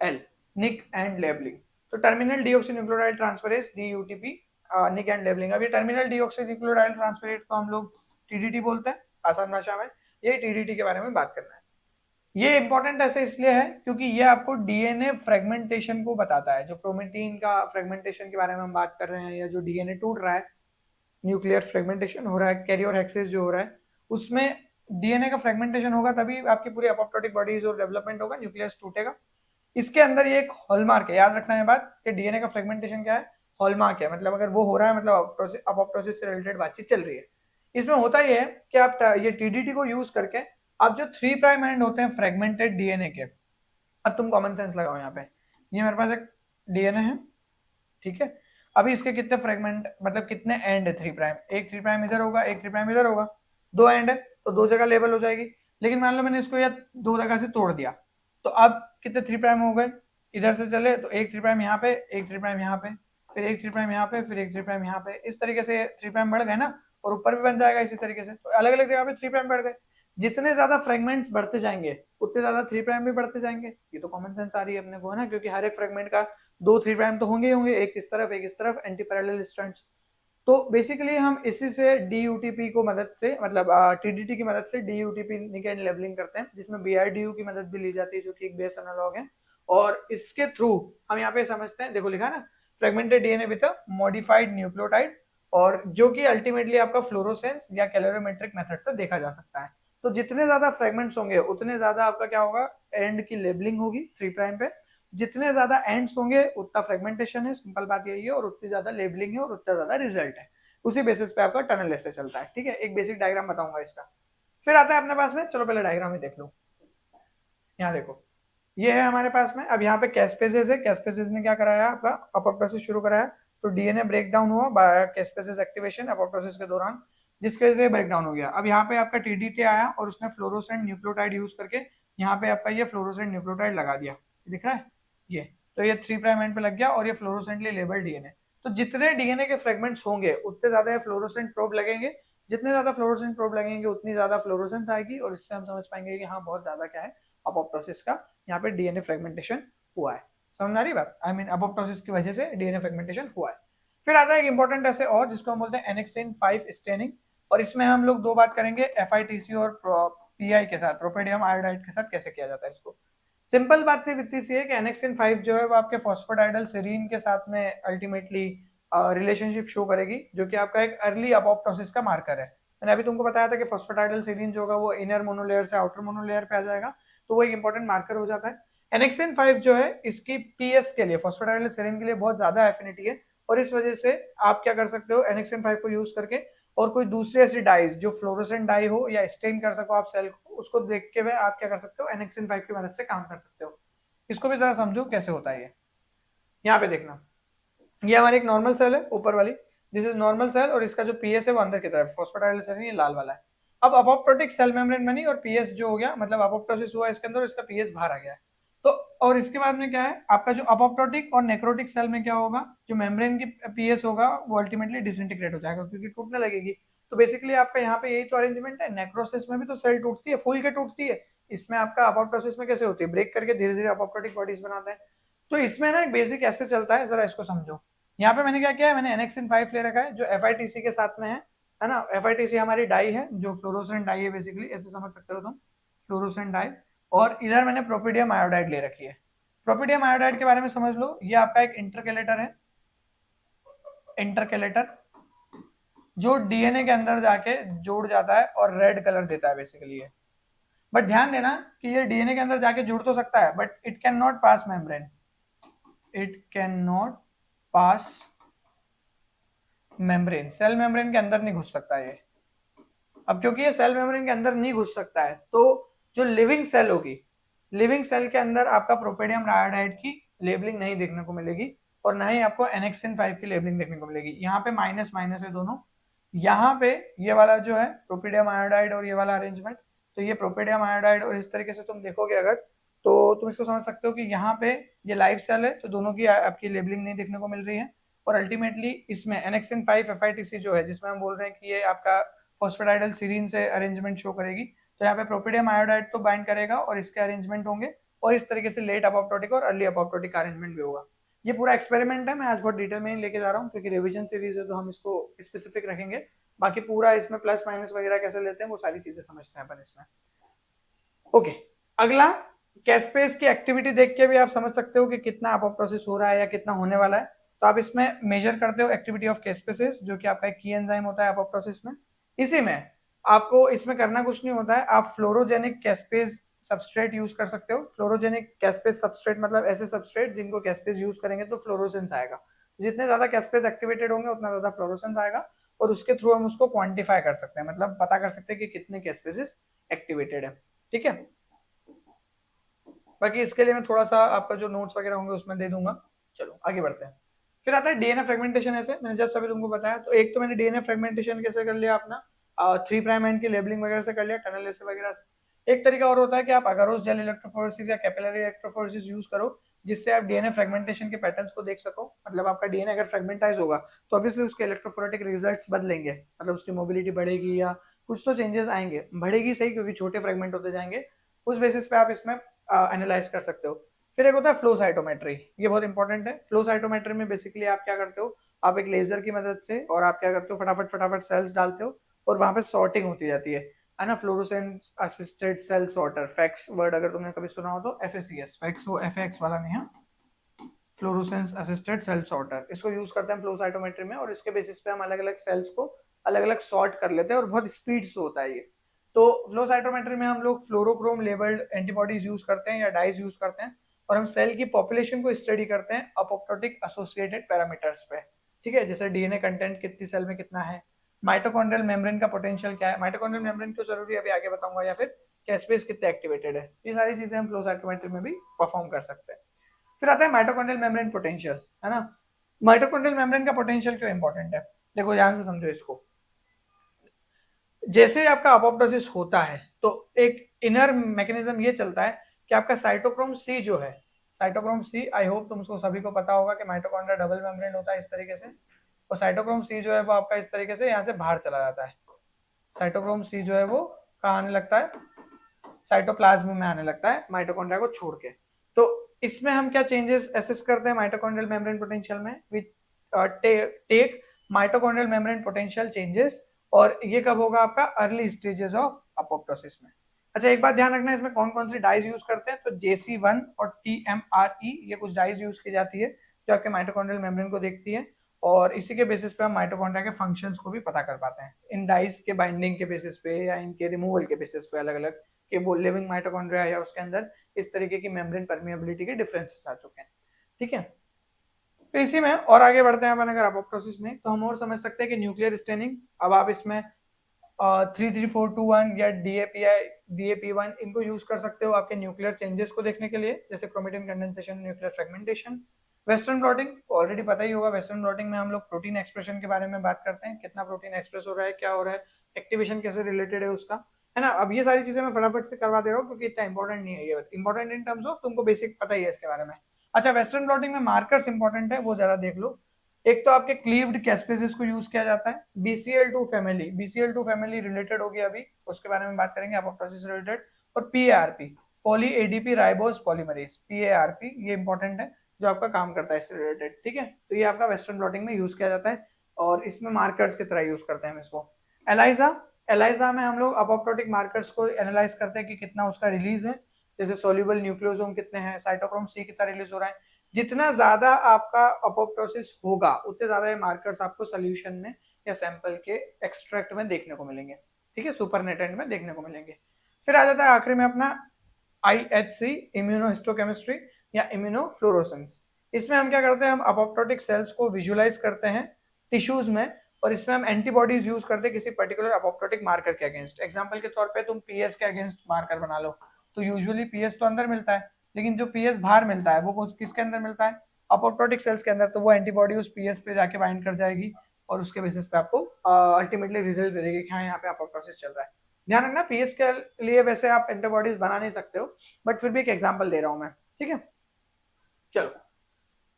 L, nick end labelling. तो terminal deoxy nucleotide transferase D UTP nick end labelling. अब ये टर्मिनल डीऑक्सी न्यूक्लियोटाइड ट्रांसफरेस को हम लोग टीडीटी बोलते हैं आसान भाषा में, ये टीडीटी के बारे में बात करना है। ये इंपॉर्टेंट ऐसे इसलिए है क्योंकि ये आपको डीएनए फ्रेगमेंटेशन को बताता है, जो क्रोमेटीन का फ्रेगमेंटेशन के बारे में हम बात कर रहे हैं, या जो डीएनए टूट रहा है, न्यूक्लियर फ्रेगमेंटेशन हो रहा है, कैरियर हेक्सेस जो हो रहा है, उसमें डीएनए का फ्रेगमेंटेशन होगा तभी आपकी पूरी अपोप्टोटिक बॉडीज और डेवलपमेंट होगा, न्यूक्लियस टूटेगा। इसके अंदर ये एक हॉलमार्क है, याद रखना है बात कि डीएनए का फ्रेगमेंटेशन क्या है, हॉलमार्क है, मतलब अगर वो हो रहा है मतलब अपोप्टोसिस से रिलेटेड बातचीत चल रही है। इसमें होता ये है कि आप ये टीडीटी को यूज करके आप जो 3 प्राइम एंड होते हैं फ्रेगमेंटेड डीएनए के, अब तुम कॉमन सेंस लगाओ यहाँ पे, ये मेरे पास एक डीएनए है, ठीक है, अभी इसके कितने फ्रेगमेंट मतलब कितने एंड है, 3 प्राइम, एक 3 प्राइम इधर होगा, एक 3 प्राइम इधर होगा, 2 एंड है तो 2 जगह लेबल हो जाएगी। लेकिन मान लो मैंने इसको या 2 जगह से तोड़ दिया, तो अब कितने 3 प्राइम हो गए, इधर से चले तो एक 3 प्राइम यहाँ पे, एक 3 प्राइम यहाँ पे, फिर एक 3 प्राइम यहाँ पे, फिर एक 3 प्राइम यहाँ पे, इस तरीके से 3 प्राइम बढ़ गए ना, और ऊपर भी बन जाएगा इसी तरीके से, तो अलग अलग जगह पे 3 प्राइम बढ़ गए। जितने ज्यादा फ्रेगमेंट्स बढ़ते जाएंगे उतने ज्यादा 3 प्राइम भी बढ़ते जाएंगे, ये तो कॉमन सेंस आ रही है अपने को है ना, क्योंकि हर एक फ्रेगमेंट का 2 3 प्राइम तो होंगे ही होंगे, एक इस तरफ एक इस तरफ, एंटी पैरेलल स्ट्रैंड्स। तो बेसिकली हम इसी से डीयूटीपी को मदद से मतलब टीडीटी की मदद से डीयूटीपी निकेट लेबलिंग करते हैं, जिसमें बीआरडीयू की मदद भी ली जाती है जो कि एक बेस एनालॉग है, और इसके थ्रू हम यहाँ पे समझते हैं, देखो लिखा ना, fragmented DNA with modified nucleotide, और जो कि अल्टीमेटली आपका फ्लोरोसेंस या कैलोरीमेट्रिक मेथड से देखा जा सकता है। तो जितने ज्यादा फ्रेगमेंट्स होंगे उतने ज्यादा आपका क्या होगा, एंड की लेबलिंग होगी 3 प्राइम पे, जितने ज्यादा एंड्स होंगे उतना फ्रेगमेंटेशन है, सिंपल बात यही है, और उतनी ज्यादा लेबलिंग है और उतना ज्यादा रिजल्ट है। उसी बेसिस पे आपका टनल ऐसे चलता है, ठीक है, एक बेसिक डायग्राम बताऊंगा इसका, फिर आता है अपने पास में, चलो पहले डायग्राम ही देख लो। यहाँ देखो, ये है हमारे पास में, अब यहाँ पे कैस्पेसेस है, कैस्पेसेस ने क्या कराया आपका अपोप्टोसिस शुरू कराया, तो डीएनए ब्रेक डाउन हुआ बाय कैस्पेसेस एक्टिवेशन अपोप्टोसिस के दौरान, जिसकी वजह से ब्रेक डाउन हो गया। अब यहाँ पे आपका टीडीटी आया और उसने फ्लोरोसेंट न्यूक्लियोटाइड यूज करके यहाँ पे आपका ये फ्लोरोसेंट न्यूक्लियोटाइड लगा दिया, दिख रहा है ये, तो ये 3 प्राइम एंड पे लग गया और ये फ्लोरोसेंटली लेबल डीएनए। तो जितने डीएनए के फ्रेगमेंट्स होंगे उतने ज्यादा फ्लोरोसेंट प्रोब लगेंगे, जितने ज्यादा फ्लोरोसेंट प्रोब लगेंगे उतनी ज्यादा फ्लोरोसेंस आएगी, और इससे हम समझ पाएंगे कि हाँ बहुत ज्यादा क्या है अपोप्टोसिस का यहाँ पे डीएनए फ्रेगमेंटेशन हुआ है। समझ आ रही बात, आई मीन अपोप्टोसिस की वजह से डीएनए फ्रेगमेंटेशन हुआ है। फिर आता है एक इंपॉर्टेंट ऐसे और जिसको हम बोलते हैं एनेक्सिन 5 स्टेनिंग, और इसमें हम लोग 2 बात करेंगे, एफआईटीसी और पीआई के साथ, प्रोपेडियम आयोडाइड के साथ कैसे किया जाता है इसको। सिंपल बात सिर्फ इतनी सी है कि एनेक्सिन 5 जो है वो आपके फॉस्फोडाइडल सेरीन के साथ में अल्टीमेटली रिलेशनशिप शो करेगी, जो कि आपका एक अर्ली अपोप्टोसिस का मार्कर है। मैंने अभी तुमको बताया था कि फॉस्फोडाइडल सेरीन जो होगा वो इनर मोनोलेयर से आउटर मोनोलेयर पे आ जाएगा, तो वो एक इंपॉर्टेंट मार्कर हो जाता है। एनेक्सिन 5 जो है इसकी पीएस के लिए, फॉस्फोडाइडल सेरीन के लिए बहुत ज्यादा एफिनिटी है, और इस वजह से आप क्या कर सकते हो, एनेक्सिन 5 को यूज करके और कोई दूसरी ऐसी डाइज जो फ्लोरोसेंट डाई हो या स्टेन कर सको आप सेल को, उसको देख के आप क्या कर सकते हो, एनेक्सिन 5 की मदद से काम कर सकते हो। इसको भी जरा समझो कैसे होता है ये। यहाँ पे देखना, ये हमारी एक नॉर्मल सेल है ऊपर वाली, दिस इज नॉर्मल सेल, और इसका जो पीएस है वो अंदर की तरफ, फॉस्फोडाइडल सेल ये लाल वाला है। अब अपोप्टोटिक सेल मेम्ब्रेन बनी और पीएस जो हो गया, मतलब अपोप्टोसिस हुआ इसके अंदर, इसका पीएस बाहर आ गया है। तो और इसके बाद में क्या है आपका जो अपोप्टोटिक और नेक्रोटिक सेल में क्या होगा, जो मेम्ब्रेन की पीएस होगा वो अल्टीमेटली डिसइंटीग्रेट हो जाएगा क्योंकि टूटने लगेगी। तो बेसिकली आपका यहाँ पे यही तो अरेंजमेंट है, नेक्रोसिस में भी तो सेल टूटती है, फूल के टूटती है, इसमें आपका अपोप्टोसिस में कैसे होती है, ब्रेक करके धीरे धीरे अपोप्टोटिक बॉडीज बनाते हैं। तो इसमें ना एक बेसिक ऐसे चलता है, जरा इसको समझो। यहाँ पे मैंने क्या किया है, मैंने एनेक्सिन 5 ले रखा है जो एफआईटीसी के साथ में है ना, एफआईटीसी हमारी डाई है जो फ्लोरोसेंट डाई है, बेसिकली ऐसे समझ सकते हो तुम, फ्लोरोसेंट डाई। और इधर मैंने प्रोपिडियम आयोडाइड ले रखी है। प्रोपिडियम आयोडाइड के बारे में समझ लो, ये आपका एक इंटरकेलेटर है, इंटरकेलेटर जो डीएनए के अंदर जाके जोड़ जाता है और रेड कलर देता है बेसिकली ये। बट ध्यान देना कि ये डीएनए के अंदर जाके जुड़ तो सकता है but it can not pass membrane, it can not pass membrane, cell membrane के अंदर नहीं घुस सकता ये। अब क्योंकि ये सेल मेम्ब्रेन के अंदर नहीं घुस सकता है, तो जो लिविंग सेल होगी, लिविंग सेल के अंदर आपका प्रोपेडियम डायोडाइड की लेबलिंग नहीं देखने को मिलेगी, और ना ही आपको एनेक्सिन 5 की लेबलिंग देखने को मिलेगी। यहाँ पे माइनस माइनस है दोनों। यहाँ पे ये वाला जो है प्रोपेडियम आयोडाइड और ये वाला अरेंजमेंट, तो ये प्रोपेडियम आयोडाइड, और इस तरीके से तुम देखोगे अगर, तो तुम इसको समझ सकते हो कि यहाँ पे ये लाइव सेल है, तो दोनों की आपकी लेबलिंग नहीं देखने को मिल रही है। और अल्टीमेटली इसमें एनेक्सिन 5 FITC जो है, जिसमें हम बोल रहे हैं कि ये आपका फॉस्फेटाइडल सीरीन से अरेंजमेंट शो करेगी, तो यहाँ पे प्रोपेडियम आयोडाइड तो बाइंड करेगा और इसके अरेंजमेंट होंगे, और इस तरीके से लेट अपोप्टोटिक और अर्ली अपोप्टोटिक का अरेंजमेंट भी होगा। ये पूरा एक्सपेरिमेंट है, मैं आज बहुत डिटेल में नहीं लेके जा रहा हूँ क्योंकि रिवीजन सीरीज है, तो हम इसको स्पेसिफिक रखेंगे। बाकी पूरा इसमें प्लस माइनस वगैरह कैसे लेते हैं वो सारी चीजें समझते हैं अपन इसमें। ओके, अगला कैस्पेस की एक्टिविटी देख के भी आप समझ सकते हो कि कितना अपोप्टोसिस हो रहा है या कितना होने वाला है। तो आप इसमें मेजर करते हो एक्टिविटी ऑफ कैस्पेसिस, जो कि आपका एक की एंजाइम होता है अपोप्टोसिस में। इसी में आपको इसमें करना कुछ नहीं होता है, आप फ्लोरोजेनिक कैस्पेस सबस्ट्रेट यूज कर सकते हो। फ्लोरोजेनिक कैस्पेस सबस्ट्रेट मतलब ऐसे सबस्ट्रेट जिनको कैस्पेस यूज करेंगे तो फ्लोरोसेंस आएगा। जितने ज्यादा कैस्पेस एक्टिवेटेड होंगे उतना ज्यादा फ्लोरोसेंस आएगा, और उसके थ्रू हम उसको क्वांटिफाई कर सकते हैं, मतलब पता कर सकते हैं कि कितने कैस्पेसिस एक्टिवेटेड है। ठीक है, बाकी इसके लिए मैं थोड़ा सा आपका जो नोट्स वगैरह होंगे उसमें दे दूंगा। चलो आगे बढ़ते हैं। फिर आता है डीएनए फ्रेगमेंटेशन। ऐसे मैंने जस्ट अभी तुमको बताया, तो एक तो मैंने डीएनए फ्रेगमेंटेशन कैसे कर लिया अपना, 3' एंड की लेबलिंग वगैरह से कर लिया, टनल ऐसे वगैरह से। एक तरीका और होता है कि आप अगरोस जेल इलेक्ट्रोफोरेसिस या कैपिलरी इलेक्ट्रोफोरेसिस यूज करो, जिससे आप डीएनए फ्रेगमेंटेशन के पैटर्न्स को देख सको। मतलब आपका डीएनए अगर फ्रेगमेंटाइज होगा तो ऑब्वियसली उसके इलेक्ट्रोफोरेटिक रिजल्ट्स बदलेंगे, मतलब उसकी मोबिलिटी बढ़ेगी या कुछ तो चेंजेस आएंगे, बढ़ेगी सही क्योंकि छोटे फ्रेगमेंट होते जाएंगे। उस बेसिस पे आप इसमें एनालाइज कर सकते हो। फिर एक होता है फ्लो साइटोमेट्री, ये बहुत इंपॉर्टेंट है। फ्लो साइटोमेट्री में बेसिकली आप क्या करते हो, आप एक लेजर की मदद से और आप क्या करते हो, फटाफट फटाफट सेल्स डालते हो और वहां पे सॉर्टिंग होती जाती है ना। Fluorescence assisted cell sorter, FACS word अगर तुमने कभी सुना हो तो FACS, फैक्स वो FX वाला नहीं है, फ्लोरोसेंस असिस्टेड सेल सॉर्टर, इसको यूज करते हैं फ्लो साइटोमेट्री में। और इसके बेसिस पे हम अलग अलग सेल्स को अलग अलग सॉर्ट कर लेते हैं, और बहुत स्पीड से होता है ये। तो फ्लो साइटोमेट्री में हम लोग फ्लोरोक्रोम लेबल्ड एंटीबॉडीज यूज करते हैं या डाइज यूज करते हैं, और हम सेल की पॉपुलेशन को स्टडी करते हैं अपोप्टोटिक एसोसिएटेड पैरामीटर्स पे। ठीक है, जैसे डीएनए कंटेंट कितनी सेल में कितना है, माइटोकॉन्ड्रियल मेम्ब्रेन का पोटेंशियल क्या है, माइटोकॉन्ड्रियल मेम्ब्रेन क्यों जरूरी है अभी आगे बताऊंगा, या फिर कैस्पेस कितने एक्टिवेटेड है। ये सारी चीजें हम फ्लो साइटोमेट्री में भी परफॉर्म कर सकते हैं। फिर आता है माइटोकॉन्ड्रियल मेम्ब्रेन पोटेंशियल, है ना। माइटोकॉन्ड्रियल मेम्ब्रेन का पोटेंशियल क्यों इंपॉर्टेंट है, देखो ध्यान से समझो इसको। जैसे आपका अपोप्टोसिस होता है तो एक इनर मैकेनिज्म ये चलता है कि आपका साइटोक्रोम सी जो है, साइटोक्रोम सी, आई होप तुमको सभी को पता होगा कि माइटोकॉन्ड्रिया डबल मेम्ब्रेन होता है इस तरीके से, और साइटोक्रोम सी जो है वो आपका इस तरीके से यहाँ से बाहर चला जाता है। साइटोक्रोम सी जो है वो कहाँ आने लगता है, साइटोप्लाज्म में आने लगता है माइटोकॉन्ड्रिया को छोड़ के। तो इसमें हम क्या चेंजेस एसेस करते हैं माइटोकॉन्ड्रियल मेम्ब्रेन पोटेंशियल में, which take mitochondrial membrane potential changes, और ये कब होगा आपका अर्ली स्टेजेस ऑफ अपोप्टोसिस में। अच्छा एक बात ध्यान रखना, इसमें कौन कौन सी डाइज यूज करते हैं, तो JC1 और TMRE ये कुछ डाइज यूज की जाती है जो आपके माइटोकॉन्ड्रियल मेम्ब्रेन को देखती है, और इसी के बेसिस पे हम माइटोकॉन्ड्रिया के फंक्शंस को भी पता कर पाते हैं इन डाइज के बाइंडिंग के बेसिस पे या इनके रिमूवल के बेसिस पे, अलग अलग कि वो लिविंग माइटोकॉन्ड्रिया या उसके अंदर इस तरीके की मेम्ब्रेन परमिएबिलिटी के डिफरेंसेस आ चुके हैं। ठीक है, तो इसी में और आगे बढ़ते हैं अपन अगर अपोप्टोसिस में, तो हम और समझ सकते हैं कि न्यूक्लियर स्टेनिंग। अब आप इसमें 33421 या DAP1 इनको यूज कर सकते हो आपके न्यूक्लियर चेंजेस को देखने के लिए, जैसे chromatin condensation, nuclear fragmentation. Western blotting already पता ही होगा, वेस्टर्न ब्लॉटिंग में हम लोग प्रोटीन एक्सप्रेशन के बारे में बात करते हैं, कितना प्रोटीन एक्सप्रेस हो रहा है, क्या हो रहा है, एक्टिवेशन कैसे रिलेटेड है उसका, है ना। अब ये सारी चीजें मैं फटाफट से करवा दे रहा हूँ क्योंकि इतना इंपॉर्टेंट नहीं है, ये इंपॉर्टेंट इन टर्म्स ऑफ तुमको बेसिक पता ही है इसके बारे में। अच्छा वेस्टर्न ब्लॉटिंग में मार्कर्स इंपॉर्टेंट है, वो जरा देख लो। एक तो आपके क्लीव्ड कैस्पेसिस को यूज किया जाता है, BCL2 family, BCL2 family related होगी अभी, उसके बारे में बात करेंगे अपोप्टोसिस रिलेटेड। और PARP, poly ADP ribose polymerase, PARP ये इंपॉर्टेंट है जो आपका काम करता है इससे रिलेटेड। ठीक है, तो ये आपका वेस्टर्न ब्लॉटिंग में यूज किया जाता है, और इसमें मार्कर्स की तरह यूज करते हैं इसको। एलाइजा, एलाइजा में हम लोग अपोप्टोटिक मार्कर्स को एनालाइज करते हैं कि कितना उसका रिलीज है, जैसे सोल्यूबल न्यूक्लियोसोम कितने हैं, साइटोक्रोम सी कितना रिलीज हो रहा है। जितना ज्यादा आपका अपोप्टोसिस होगा उतने ज्यादा ये मार्कर्स आपको सोल्यूशन में या सैंपल के एक्सट्रैक्ट में देखने को मिलेंगे। ठीक है, सुपरनेटेंट में देखने को मिलेंगे। फिर आ जाता है आखिरी में अपना IHC, इम्यूनोहिस्टोकेमिस्ट्री या इम्यूनोफ्लोरोसेंस। इसमें हम क्या करते हैं, हम अपोप्टोटिक सेल्स को विजुअलाइज करते हैं टिश्यूज में, और इसमें हम एंटीबॉडीज यूज करते हैं किसी पर्टिकुलर अपोप्टोटिक मार्कर के अगेंस्ट। एग्जांपल के तौर पे तुम पीएस के अगेंस्ट मार्कर बना लो, तो यूजुअली पीएस तो अंदर मिलता है, लेकिन जो पीएस बाहर मिलता है वो किसके अंदर मिलता है, अपोप्टोटिक सेल्स के अंदर। तो वो एंटीबॉडी उस पीएस पे जाके बाइंड कर जाएगी और उसके बेसिस पे आपको अल्टीमेटली रिजल्ट दे देगी कि हाँ यहाँ पे अपोप्टोसिस चल रहा है। ध्यान रखना पीएस के लिए वैसे आप एंटीबॉडीज बना नहीं सकते हो, बट फिर भी एक एग्जाम्पल दे रहा हूँ मैं, ठीक है। चलो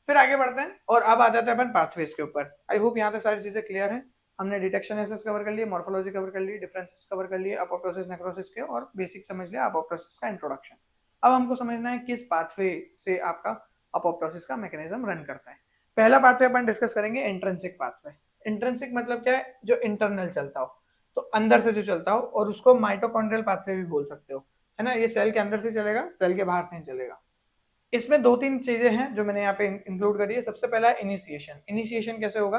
फिर आगे बढ़ते हैं और अब आ जाते हैं अपन पाथवेज के ऊपर। आई होप यहाँ तक सारी चीजें क्लियर है। हमने डिटेक्शन एसेस कवर कर लिए, मॉर्फोलॉजी कवर कर ली, डिफरेंसेस कवर कर लिए अपोप्टोसिस नेक्रोसिस के, और बेसिक समझ लिया अपोप्टोसिस का इंट्रोडक्शन। अब हमको समझना है किस पाथवे से आपका अपोप्टोसिस का मैकेनिज्म रन करता है। पहला पाथवे अपन डिस्कस करेंगे इंट्रिंसिक पाथवे। इंट्रिंसिक मतलब क्या है, जो इंटरनल चलता हो, तो अंदर से जो चलता हो, और उसको माइटोकॉन्ड्रियल पाथवे भी बोल सकते हो, है ना। ये सेल के अंदर से चलेगा, सेल के बाहर से नहीं चलेगा। इसमें दो तीन चीजें हैं जो मैंने यहाँ पे इंक्लूड करी है। सबसे पहला है इनिशिएशन। इनिशिएशन कैसे होगा,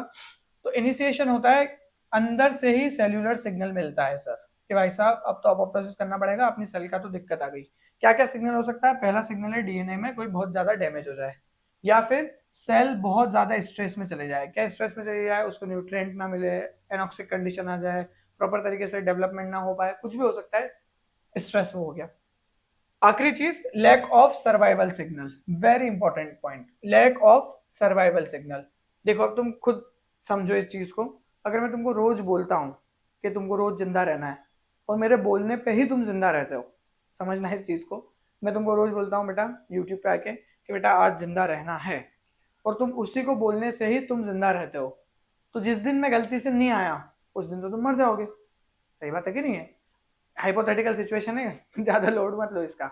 तो इनिशिएशन होता है अंदर से ही सेल्यूलर सिग्नल मिलता है सर कि भाई साहब अब तो अपोप्टोसिस करना पड़ेगा, अपनी सेल का तो दिक्कत आ गई। क्या क्या सिग्नल हो सकता है, पहला सिग्नल है डीएनए में कोई बहुत ज्यादा डैमेज हो जाए, या फिर सेल बहुत ज्यादा स्ट्रेस में चले जाए। क्या स्ट्रेस में चले जाए, उसको न्यूट्रिएंट ना मिले, एनॉक्सिक कंडीशन आ जाए, प्रॉपर तरीके से डेवलपमेंट ना हो पाए, कुछ भी हो सकता है, स्ट्रेस हो गया। आखिरी चीज lack of survival signal, very important point, lack of survival signal. देखो अब तुम खुद समझो इस चीज को, अगर मैं तुमको रोज बोलता हूँ कि तुमको रोज जिंदा रहना है, और मेरे बोलने पे ही तुम जिंदा रहते हो, समझना है इस चीज को। मैं तुमको रोज बोलता हूँ बेटा यूट्यूब पे आके कि बेटा आज जिंदा रहना है, और तुम उसी को बोलने से ही तुम जिंदा रहते हो, तो जिस दिन मैं गलती से नहीं आया उस दिन तो तुम मर जाओगे। सही बात है कि नहीं है। हाइपोथेटिकल सिचुएशन है, ज्यादा लोड मत लो इसका।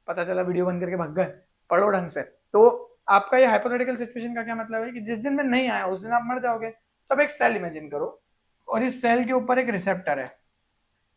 पता चला वीडियो बंद करके भाग गए, पढ़ो ढंग से। तो आपका ये हाइपोथेटिकल सिचुएशन का क्या मतलब है कि जिस दिन मैं नहीं आया उस दिन आप मर जाओगे। तो अब एक सेल इमेजिन करो, और इस सेल के ऊपर एक रिसेप्टर है।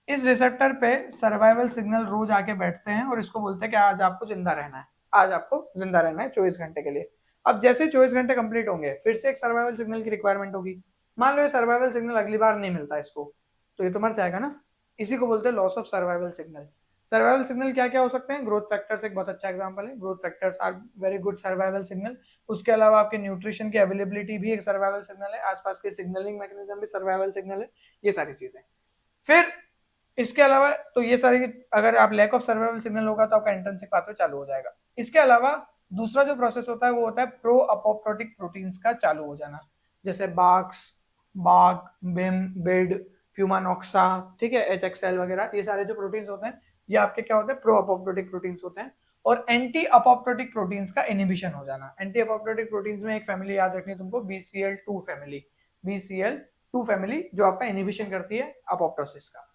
इस रिसेप्टर पे सर्वाइवल सिग्नल रोज आके बैठते हैं और इसको बोलते हैं कि आज आपको जिंदा रहना है, आज आपको जिंदा रहना है 24 घंटे के लिए। अब जैसे 24 घंटे कंप्लीट होंगे फिर से एक सर्वाइवल सिग्नल की रिक्वायरमेंट होगी। मान लो ये सर्वाइवल सिग्नल अगली बार नहीं मिलता इसको, तो ये तो मर जाएगा ना। इसी को बोलते हैं loss of survival signal. Survival signal क्या क्या हो सकते हैं, ग्रोथ फैक्टर्स एक बहुत अच्छा एग्जांपल है, growth factors are very good survival signal. उसके अलावा आपके न्यूट्रिशन की अवेलेबिलिटी भी एक सर्वाइवल सिग्नल है, आसपास के सिग्नलिंग मैकेनिज्म भी सर्वाइवल सिग्नल है, ये सारी चीजें। फिर इसके अलावा तो ये सारी, अगर आप लैक ऑफ सर्वाइवल सिग्नल होगा तो आपका इंट्रिंसिक पाथवे चालू हो जाएगा। इसके अलावा दूसरा जो प्रोसेस होता है वो होता है प्रो अपोप्टोटिक प्रोटीन्स का चालू हो जाना, जैसे बाक्स, बाक, बिम, बिड, प्यूमानॉक्सा, ठीक है, एचएक्सएल वगैरह, ये सारे जो प्रोटीन्स होते हैं ये आपके क्या होते हैं, प्रो अपोप्टोटिक प्रोटीन्स होते हैं। और एंटी अपोप्टोटिक प्रोटीन्स का इनिबिशन हो जाना। एंटी अपोप्टोटिक प्रोटीन्स में एक फैमिली याद रखनी है तुमको, BCL2 फैमिली, BCL2 फैमिली जो आपका इनिबिशन करती है अपोप्टोसिस का।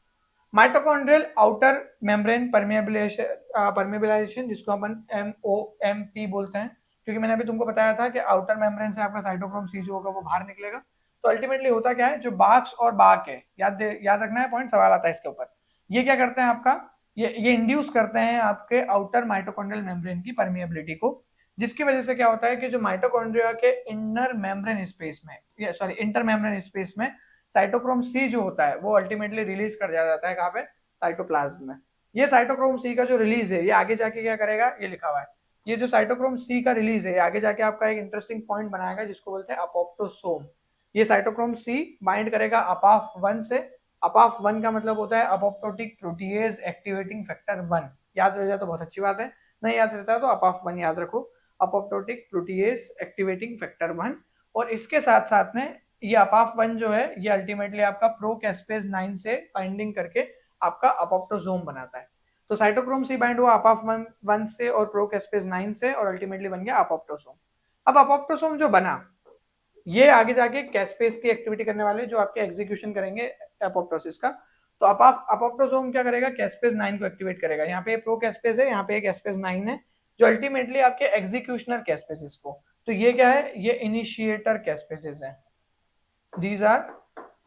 माइटोकॉन्ड्रियल आउटर मेम्ब्रेन परमेबिलाइजेशन, जिसको अपन MOMP बोलते हैं, क्योंकि मैंने अभी तुमको बताया था कि आउटर मेम्ब्रेन से आपका साइटोक्रोम C जो होगा वो बाहर निकलेगा। तो अल्टीमेटली होता क्या है, जो बाक्स और बाक है, याद रखना है पॉइंट, सवाल आता है इसके ऊपर। ये क्या करते हैं आपका, ये इंड्यूस करते हैं आपके आउटर माइटोकॉन्ड्रियल मेम्ब्रेन की परमिएबिलिटी को, जिसकी वजह से क्या होता है कि जो माइटोकॉन्ड्रिया के इनर मेम्ब्रेन स्पेस में, सॉरी इंटर मेम्ब्रेन स्पेस में साइटोक्रोम C जो होता है वो अल्टीमेटली रिलीज कर दिया जाता है कहाँ पे, साइटोप्लाज्म में। ये साइटोक्रोम C का जो रिलीज है ये आगे जाके क्या करेगा, ये लिखा हुआ है, ये जो साइटोक्रोम C का रिलीज है ये आगे जाके आपका एक इंटरेस्टिंग पॉइंट बनाएगा जिसको बोलते हैं अपोप्टोसोम। ये साइटोक्रोम C बाइंड करेगा अपाफ1 से। अपाफ1 का मतलब होता है अपोप्टोटिक प्रोटीएज एक्टिवेटिंग फैक्टर 1। याद रह जाए तो बहुत अच्छी बात है, नहीं याद रहता है तो अपाफ1 याद रखो, अपोप्टोटिक प्रोटीएज एक्टिवेटिंग फैक्टर 1। और इसके साथ साथ में ये अपाफ1 जो है ये अल्टीमेटली आपका प्रोकैस्पेज 9 से बाइंडिंग करके आपका अपोप्टोसोम बनाता है। तो साइटोक्रोम C बाइंड हुआ अपाफ1 से और प्रोकैस्पेज 9 से, और अल्टीमेटली बन गया अपोप्टोसोम। अब अपोप्टोसोम जो बना ये आगे जाके कैस्पेज की एक्टिविटी करने वाले जो आपके एग्जीक्यूशन करेंगे अपोप्टोसिस का। तो अपोप्टोसोम क्या करेगा, कैस्पेज 9 को एक्टिवेट करेगा। यहाँ पे प्रो कैस्पेज है, यहाँ पे कैस्पेज 9 है, जो अल्टीमेटली आपके एग्जीक्यूशनर कैस्पेजेस को, तो ये क्या है, ये इनिशिएटर कैस्पेजेस है। These are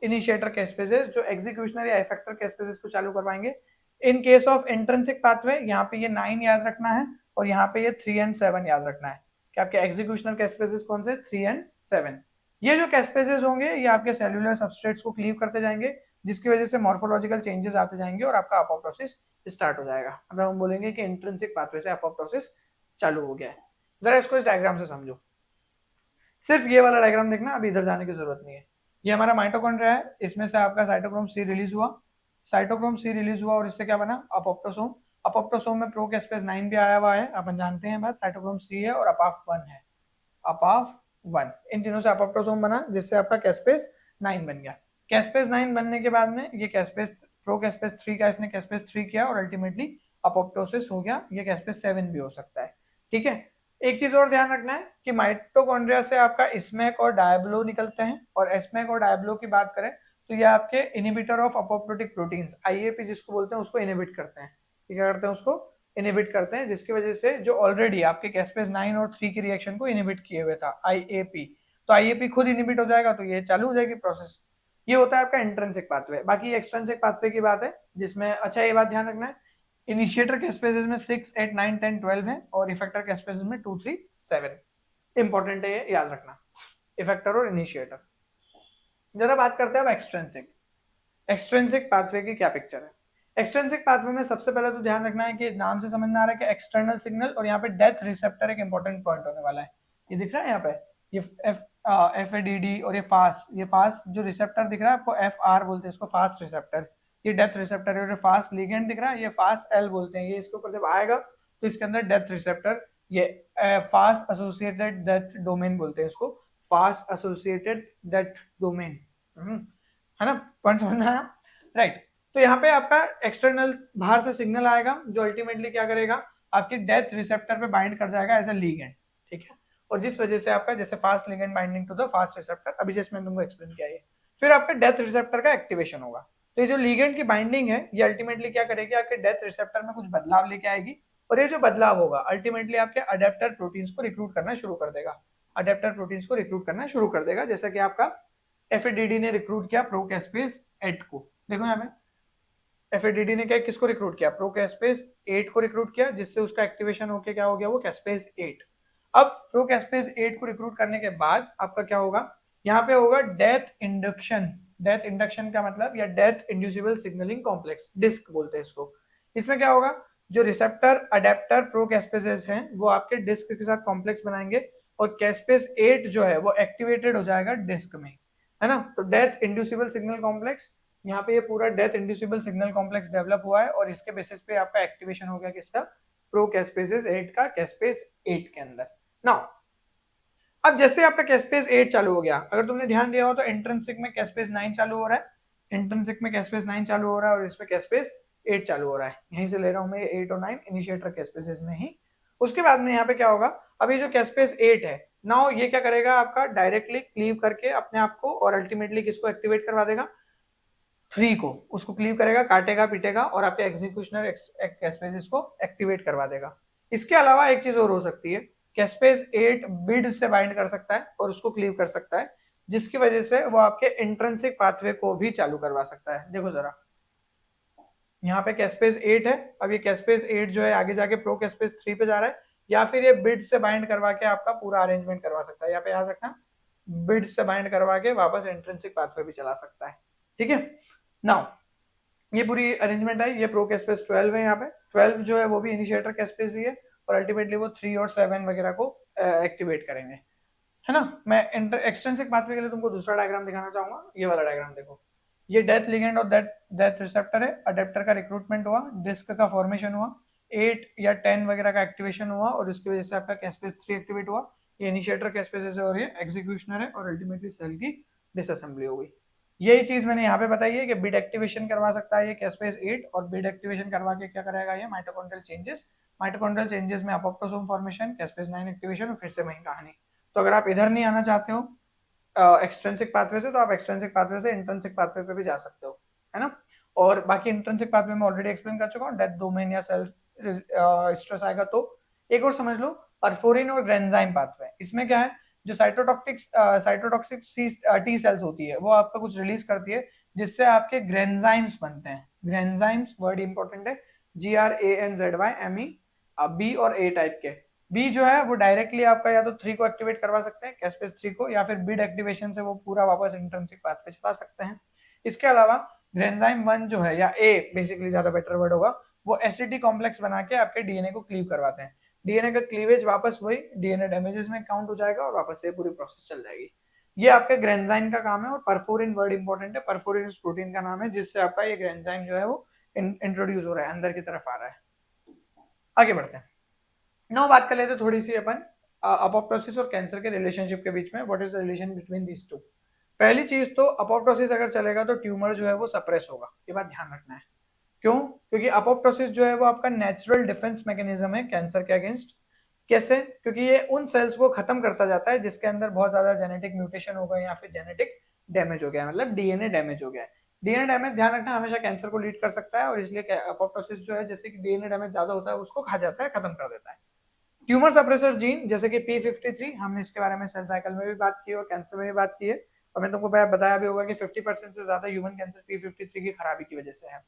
initiator caspases जो executioner या effector caspases को चालू करवाएंगे। इन केस ऑफ इंट्रिंसिक पाथवे यहाँ पे ये 9 याद रखना है, और यहाँ पे ये 3 and 7 याद रखना है कि आपके एग्जीक्यूशनल कैस्पेसेस कौन से, 3 and 7। ये जो कैस्पेसेस होंगे ये आपके सेल्यूलर सबस्ट्रेट्स को क्लीव करते जाएंगे, जिसकी वजह से मॉर्फोलॉजिकल चेंजेस आते जाएंगे और आपका अपोप्टोसिस स्टार्ट हो जाएगा। मतलब हम बोलेंगे कि इंट्रिंसिक पाथवे से अपोप्टोसिस चालू हो गया है। जरा इसको इस डायग्राम से समझो, सिर्फ ये वाला डायग्राम देखना, अभी इधर जाने की जरूरत नहीं है। ये हमारा माइटोकॉन्ड्रिया है, इसमें से आपका साइटोक्रोम सी रिलीज हुआ, साइटोक्रोम सी रिलीज हुआ और इससे क्या बना, अपोप्टोसोम। अपोप्टोसोम में प्रोकैस्पेस 9 भी आया हुआ है, अपन जानते हैं बात, साइटोक्रोम सी है और अपाफ 1 है, अपाफ 1, इन तीनों से अपोप्टोसोम बना जिससे आपका कैस्पेस 9 बन गया। कैस्पेस 9 बनने के बाद में ये कैस्पेस प्रोकैस्पेस 3 का इसने कैस्पेस 3 किया और अल्टीमेटली अपोप्टोसिस हो गया, ये कैस्पेस 7 भी हो सकता है। ठीक है, एक चीज और ध्यान रखना है कि माइटोकॉन्ड्रिया से आपका स्मैक और डायब्लो निकलते हैं, और स्मैक और डायब्लो की बात करें तो ये आपके inhibitor of apoptotic proteins, IAP जिसको बोलते हैं, उसको इनिबिट करते हैं। क्या करते हैं, उसको इनिबिट करते हैं, जिसकी वजह से जो ऑलरेडी आपके कैस्पेस 9 और 3 की रिएक्शन को इनिबिट किए हुए था आईएपी, तो आईएपी खुद इनिबिट हो जाएगा तो ये चालू हो जाएगी प्रोसेस। ये होता है आपका इंट्रिंसिक पाथवे। बाकी एक्सट्रिंसिक पाथवे की बात है जिसमें, अच्छा ये बात ध्यान रखना है, इनिशिएटर कैस्पेसेस में 6, 8, 9, 10, 12 है और इफेक्टर कैस्पेसेस में 2, 3, 7। इंपॉर्टेंट है ये, याद रखना, इफेक्टर और इनिशिएटर। जरा बात करते हैं अब एक्सट्रिंसिक। एक्सट्रिंसिक पाथवे की क्या पिक्चर है। एक्सट्रिंसिक पाथवे में सबसे पहले तो ध्यान रखना है कि नाम से समझ में आ रहा है कि एक्सटर्नल सिग्नल, और यहाँ पे डेथ रिसेप्टर एक इंपॉर्टेंट पॉइंट होने वाला है। ये दिख रहा है यहाँ पे, ये एफ ए डी डी और ये फास्ट जो रिसेप्टर दिख रहा है आपको, एफ आर बोलते हैं इसको, फास्ट रिसेप्टर, ये डेथ रिसेप्टर है। और फास्ट लिगेंड दिख रहा है, ये फास्ट एल बोलते हैं, ये इसके ऊपर जब आएगा तो इसके अंदर डेथ रिसेप्टर, ये फास्ट एसोसिएटेड डेथ डोमेन बोलते हैं इसको, फास्ट एसोसिएटेड डेथ डोमेन, है ना, पॉइंट समझ में आया, राइट। तो यहाँ पे आपका एक्सटर्नल बाहर से सिग्नल आएगा जो अल्टीमेटली क्या करेगा, आपकी डेथ रिसेप्टर पे बाइंड कर जाएगा एज अ लिगेंड, ठीक है, और जिस वजह से आपका जैसे FAS ligand binding to the FAS receptor, अभी जैसे मैंने तुमको एक्सप्लेन किया है, फिर आपके डेथ रिसेप्टर का एक्टिवेशन होगा। तो ये जो लिगेंड की बाइंडिंग है ये अल्टीमेटली क्या करेगी, आपके डेथ रिसेप्टर में कुछ बदलाव लेके आएगी, और ये जो बदलाव होगा अल्टीमेटली आपके अडेप्टर प्रोटीन्स को रिक्रूट करना शुरू कर देगा, अडेप्टर प्रोटीन्स को रिक्रूट करना शुरू कर देगा, जैसा कि आपका एफएडीडी ने रिक्रूट किया प्रोकैस्पेस 8 को। देखो यहाँ पे एफएडीडी ने क्या किसको रिक्रूट किया, प्रोकैस्पेस 8 को रिक्रूट किया, जिससे उसका एक्टिवेशन होके क्या हो गया, वो कैस्पेस 8। अब प्रोकैस्पेस 8 को रिक्रूट करने के बाद आपका क्या होगा, यहाँ पे होगा डेथ इंडक्शन। डेथ इंडक्शन का मतलब, या death inducible signaling complex, DISC बोलते हैं इसको। इसमें क्या होगा, जो रिसेप्टर अडेप्टर प्रोकैस्पेसेस हैं वो आपके डिस्क के साथ कॉम्प्लेक्स बनाएंगे, और कैस्पेस 8 जो है वो एक्टिवेटेड हो जाएगा डिस्क में, है ना। तो डेथ इंड्यूसिबल सिग्नल कॉम्प्लेक्स, यहाँ पे ये पूरा death inducible signal complex develop हुआ है, और इसके बेसिस पे आपका एक्टिवेशन हो गया किसका, प्रोकैस्पेसेस 8 का, कैस्पेस 8 के अंदर। नाउ अब जैसे आपका कैस्पेस 8 चालू हो गया, अगर तुमने ध्यान दिया हो तो इंट्रिंसिक में कैस्पेस 9 चालू हो रहा है, इंट्रिंसिक में कैस्पेस 9 चालू हो रहा है, और इसमें कैस्पेस 8 चालू हो रहा है, यहीं से ले रहा हूं मैं 8 और 9 इनिशिएटर कैस्पेसेस में ही। उसके बाद में यहाँ पे क्या होगा, अभी जो कैस्पेस 8 है नाउ ये क्या करेगा, आपका डायरेक्टली क्लीव करके अपने आप को, और अल्टीमेटली किसको एक्टिवेट करवा देगा, 3 को, उसको क्लीव करेगा, काटेगा पीटेगा, और आपके एग्जीक्यूशनर कैस्पेसिस को एक्टिवेट करवा देगा। इसके अलावा एक चीज और हो सकती है, कैस्पेस 8 बिड से बाइंड कर सकता है और उसको क्लीव कर सकता है, जिसकी वजह से वो आपके इंट्रिंसिक पाथवे को भी चालू करवा सकता है। देखो जरा, यहाँ पे कैस्पेस 8 है, अब ये कैस्पेस 8 जो है आगे जाके प्रो कैस्पेस 3 पे जा रहा है, या फिर ये बिड से बाइंड करवा के आपका पूरा अरेंजमेंट करवा सकता है, यहाँ पे याद रखना, बिड से बाइंड करवा के वापस इंट्रिंसिक पाथवे भी चला सकता है, ठीक है। नाउ ये पूरी अरेंजमेंट है, ये प्रो कैस्पेस 12 है, यहाँ पे 12 जो है वो भी इनिशिएटर कैस्पेस ही है, और अल्टीमेटली वो 3 और 7 वगैरह को एक्टिवेट करेंगे, है ना। मैं एक्सट्रिंसिक पाथवे के लिए तुमको दूसरा डायग्राम दिखाना चाहूंगा, ये वाला डायग्राम देखो, ये डेथ लिगेंड और डेथ रिसेप्टर है, अडेप्टर का रिक्रूटमेंट हुआ, डिस्क का फॉर्मेशन हुआ, 8 या 10 वगैरह का एक्टिवेशन हुआ, और इसकी वजह से आपका कैस्पेस 3 एक्टिवेट हुआ, ये इनिशिएटर कैस्पेस है और ये एग्जीक्यूशनर है, और अल्टीमेटली सेल की डिसअसेंबली हो गई। यही चीज मैंने यहाँ पे बताई है कि बिड एक्टिवेशन करवा सकता है ये कैस्पेस 8, और बिड एक्टिवेशन करवा के क्या कराएगा ये, माइटोकॉन्ड्रियल चेंजेस, माइटोकॉन्ड्रियल चेंजेस में अपोप्टोसोम फॉर्मेशन, कैस्पेस 9 एक्टिवेशन, और फिर से वही कहानी। तो अगर आप इधर नहीं आना चाहते हो एक्सट्रिंसिक पाथवे से, तो आप एक्सट्रिंसिक पाथवे से इंट्रिंसिक पाथवे पे भी जा सकते हो, है ना। और बाकी इंट्रिंसिक पाथवे में ऑलरेडी एक्सप्लेन कर चुका हूँ, डेथ डोमेन या सेल स्ट्रेस आएगा तो। एक और समझ लो, परफोरिन और ग्रेन्जाइम पाथवे, इसमें क्या है, जो साइटोटॉक्सिक टी सेल्स होती है वो आपका कुछ रिलीज करती है, जिससे आपके ग्रेन्जाइम्स बनते हैं। ग्रेन्जाइम्स वर्ड इंपॉर्टेंट है, GRANZYME, बी और ए टाइप के। बी जो है वो डायरेक्टली आपका या तो 3 को एक्टिवेट करवा सकते हैं, कैस्पेस 3 को, या फिर बिड एक्टिवेशन से वो पूरा वापस इंट्रिंसिक पाथ पे चला सकते हैं। इसके अलावा ग्रेन्जाइम 1 जो है, या ए बेसिकली ज्यादा बेटर वर्ड होगा, वो एसिडी कॉम्प्लेक्स बना के आपके डीएनए को क्लीव करवाते हैं। डीएनए का क्लीवेज वापस वही डीएनए डैमेजेस में काउंट हो जाएगा, और वापस से पूरी प्रोसेस चल जाएगी। ये आपके ग्रेन्जाइन का काम है, और परफोरिन वर्ड इंपॉर्टेंट है, परफोरिन इस प्रोटीन का नाम है जिससे आपका ये ग्रेन्जाइन जो है वो इंट्रोड्यूस हो रहा है, अंदर की तरफ आ रहा है। आगे बढ़ते हैं। नाउ बात कर लेते हैं थोड़ी सी अपन अपोप्टोसिस और कैंसर के रिलेशनशिप के बीच में, what is the relation between these two. पहली चीज तो अपोप्टोसिस अगर चलेगा तो ट्यूमर जो है वो सप्रेस होगा, ये बात ध्यान रखना है। क्यों? क्योंकि अपोप्टोसिस जो है वो आपका नेचुरल डिफेंस मैकेनिज्म है कैंसर के अगेंस्ट। कैसे? क्योंकि ये उन सेल्स को खत्म करता जाता है जिसके अंदर बहुत ज्यादा जेनेटिक म्यूटेशन हो गया या फिर जेनेटिक डैमेज हो गया, मतलब डीएनए डैमेज हो गया है। डीएनए डैमेज ध्यान रखना हमेशा कैंसर को लीड कर सकता है, और इसलिए अपोप्टोसिस जो है, जैसे कि डीएनए डैमेज ज्यादा होता है उसको खा जाता है, खत्म कर देता है। ट्यूमर सप्रेसर जीन जैसे कि P53, हमने इसके बारे में सेल साइकिल में भी बात की और कैंसर में भी बात की है, और मैंने तुमको बताया भी होगा कि 50% से ज्यादा ह्यूमन कैंसर P53 की खराबी की वजह से है।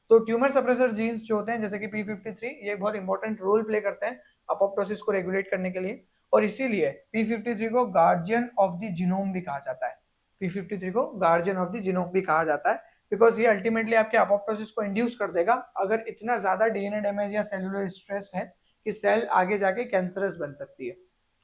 तो ट्यूमर सप्रेसर जीन्स जो होते हैं जैसे कि P53, ये बहुत इंपॉर्टेंट रोल प्ले करते हैं अपोप्टोसिस को रेगुलेट करने के लिए, और इसीलिए P53 को गार्जियन ऑफ द जीनोम भी कहा जाता है। P53 को गार्जियन ऑफ द जीनोम भी कहा जाता है, बिकॉज ये अल्टीमेटली आपके अपोप्टोसिस को इंड्यूस कर देगा अगर इतना ज्यादा डीएनए डैमेज या सेलुलर स्ट्रेस है कि सेल आगे जाके कैंसरस बन सकती है।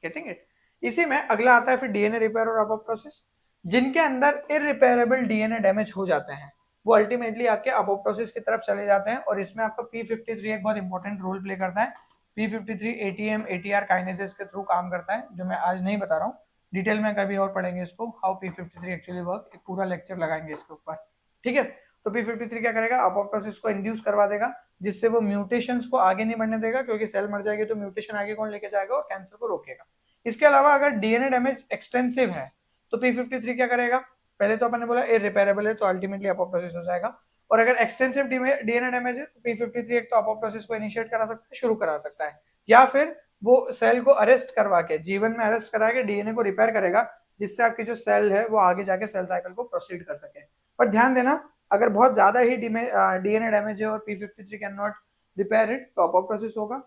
Getting it? इसी में अगला आता है फिर डीएनए रिपेयर और अपोप्टोसिस। जिनके अंदर इरिपेयरेबल डीएनए डैमेज हो जाते हैं वो अल्टीमेटली आपके अपोप्टोसिस की तरफ चले जाते हैं, और इसमें आपका P53 एक बहुत इंपॉर्टेंट रोल प्ले करता है। P53 ATM ATR काइनेसेस के थ्रू काम करता है, जो मैं आज नहीं बता रहा हूँ, डिटेल में कभी और पढ़ेंगे इसको, हाउ P53 एक्चुअली वर्क, एक पूरा लेक्चर लगाएंगे इसके ऊपर। ठीक है? तो P53 क्या करेगा? अपोप्टोसिस को इंड्यूस करवा देगा, जिससे वो म्यूटेशंस को आगे नहीं बढ़ने देगा, क्योंकि सेल मर जाएगी तो म्यूटेशन आगे कौन लेके जाएगा, और कैंसर को रोकेगा। इसके अलावा अगर डीएनए डैमेज एक्सटेंसिव है तो P53 क्या करेगा? पहले तो अपन ने बोला इरिपेयरेबल है, तो अल्टीमेटली अपोप्टोसिस हो जाएगा, और अगर एक्सटेंसिव डीएनए डैमेज है तो P53 एक तो अपोप्टोसिस को इनिशिएट करा सकता है, शुरू करा सकता है, या फिर वो सेल को अरेस्ट करवा के, जीवन में अरेस्ट करा के डीएनए को रिपेयर करेगा, जिससे आपकी जो सेल है वो आगे जाके सेल साइकिल को प्रोसीड कर सके। पर ध्यान देना, अगर बहुत ज्यादा ही डीएनए डैमेज है और P53 can not repair it तो अपोप्टोसिस होगा।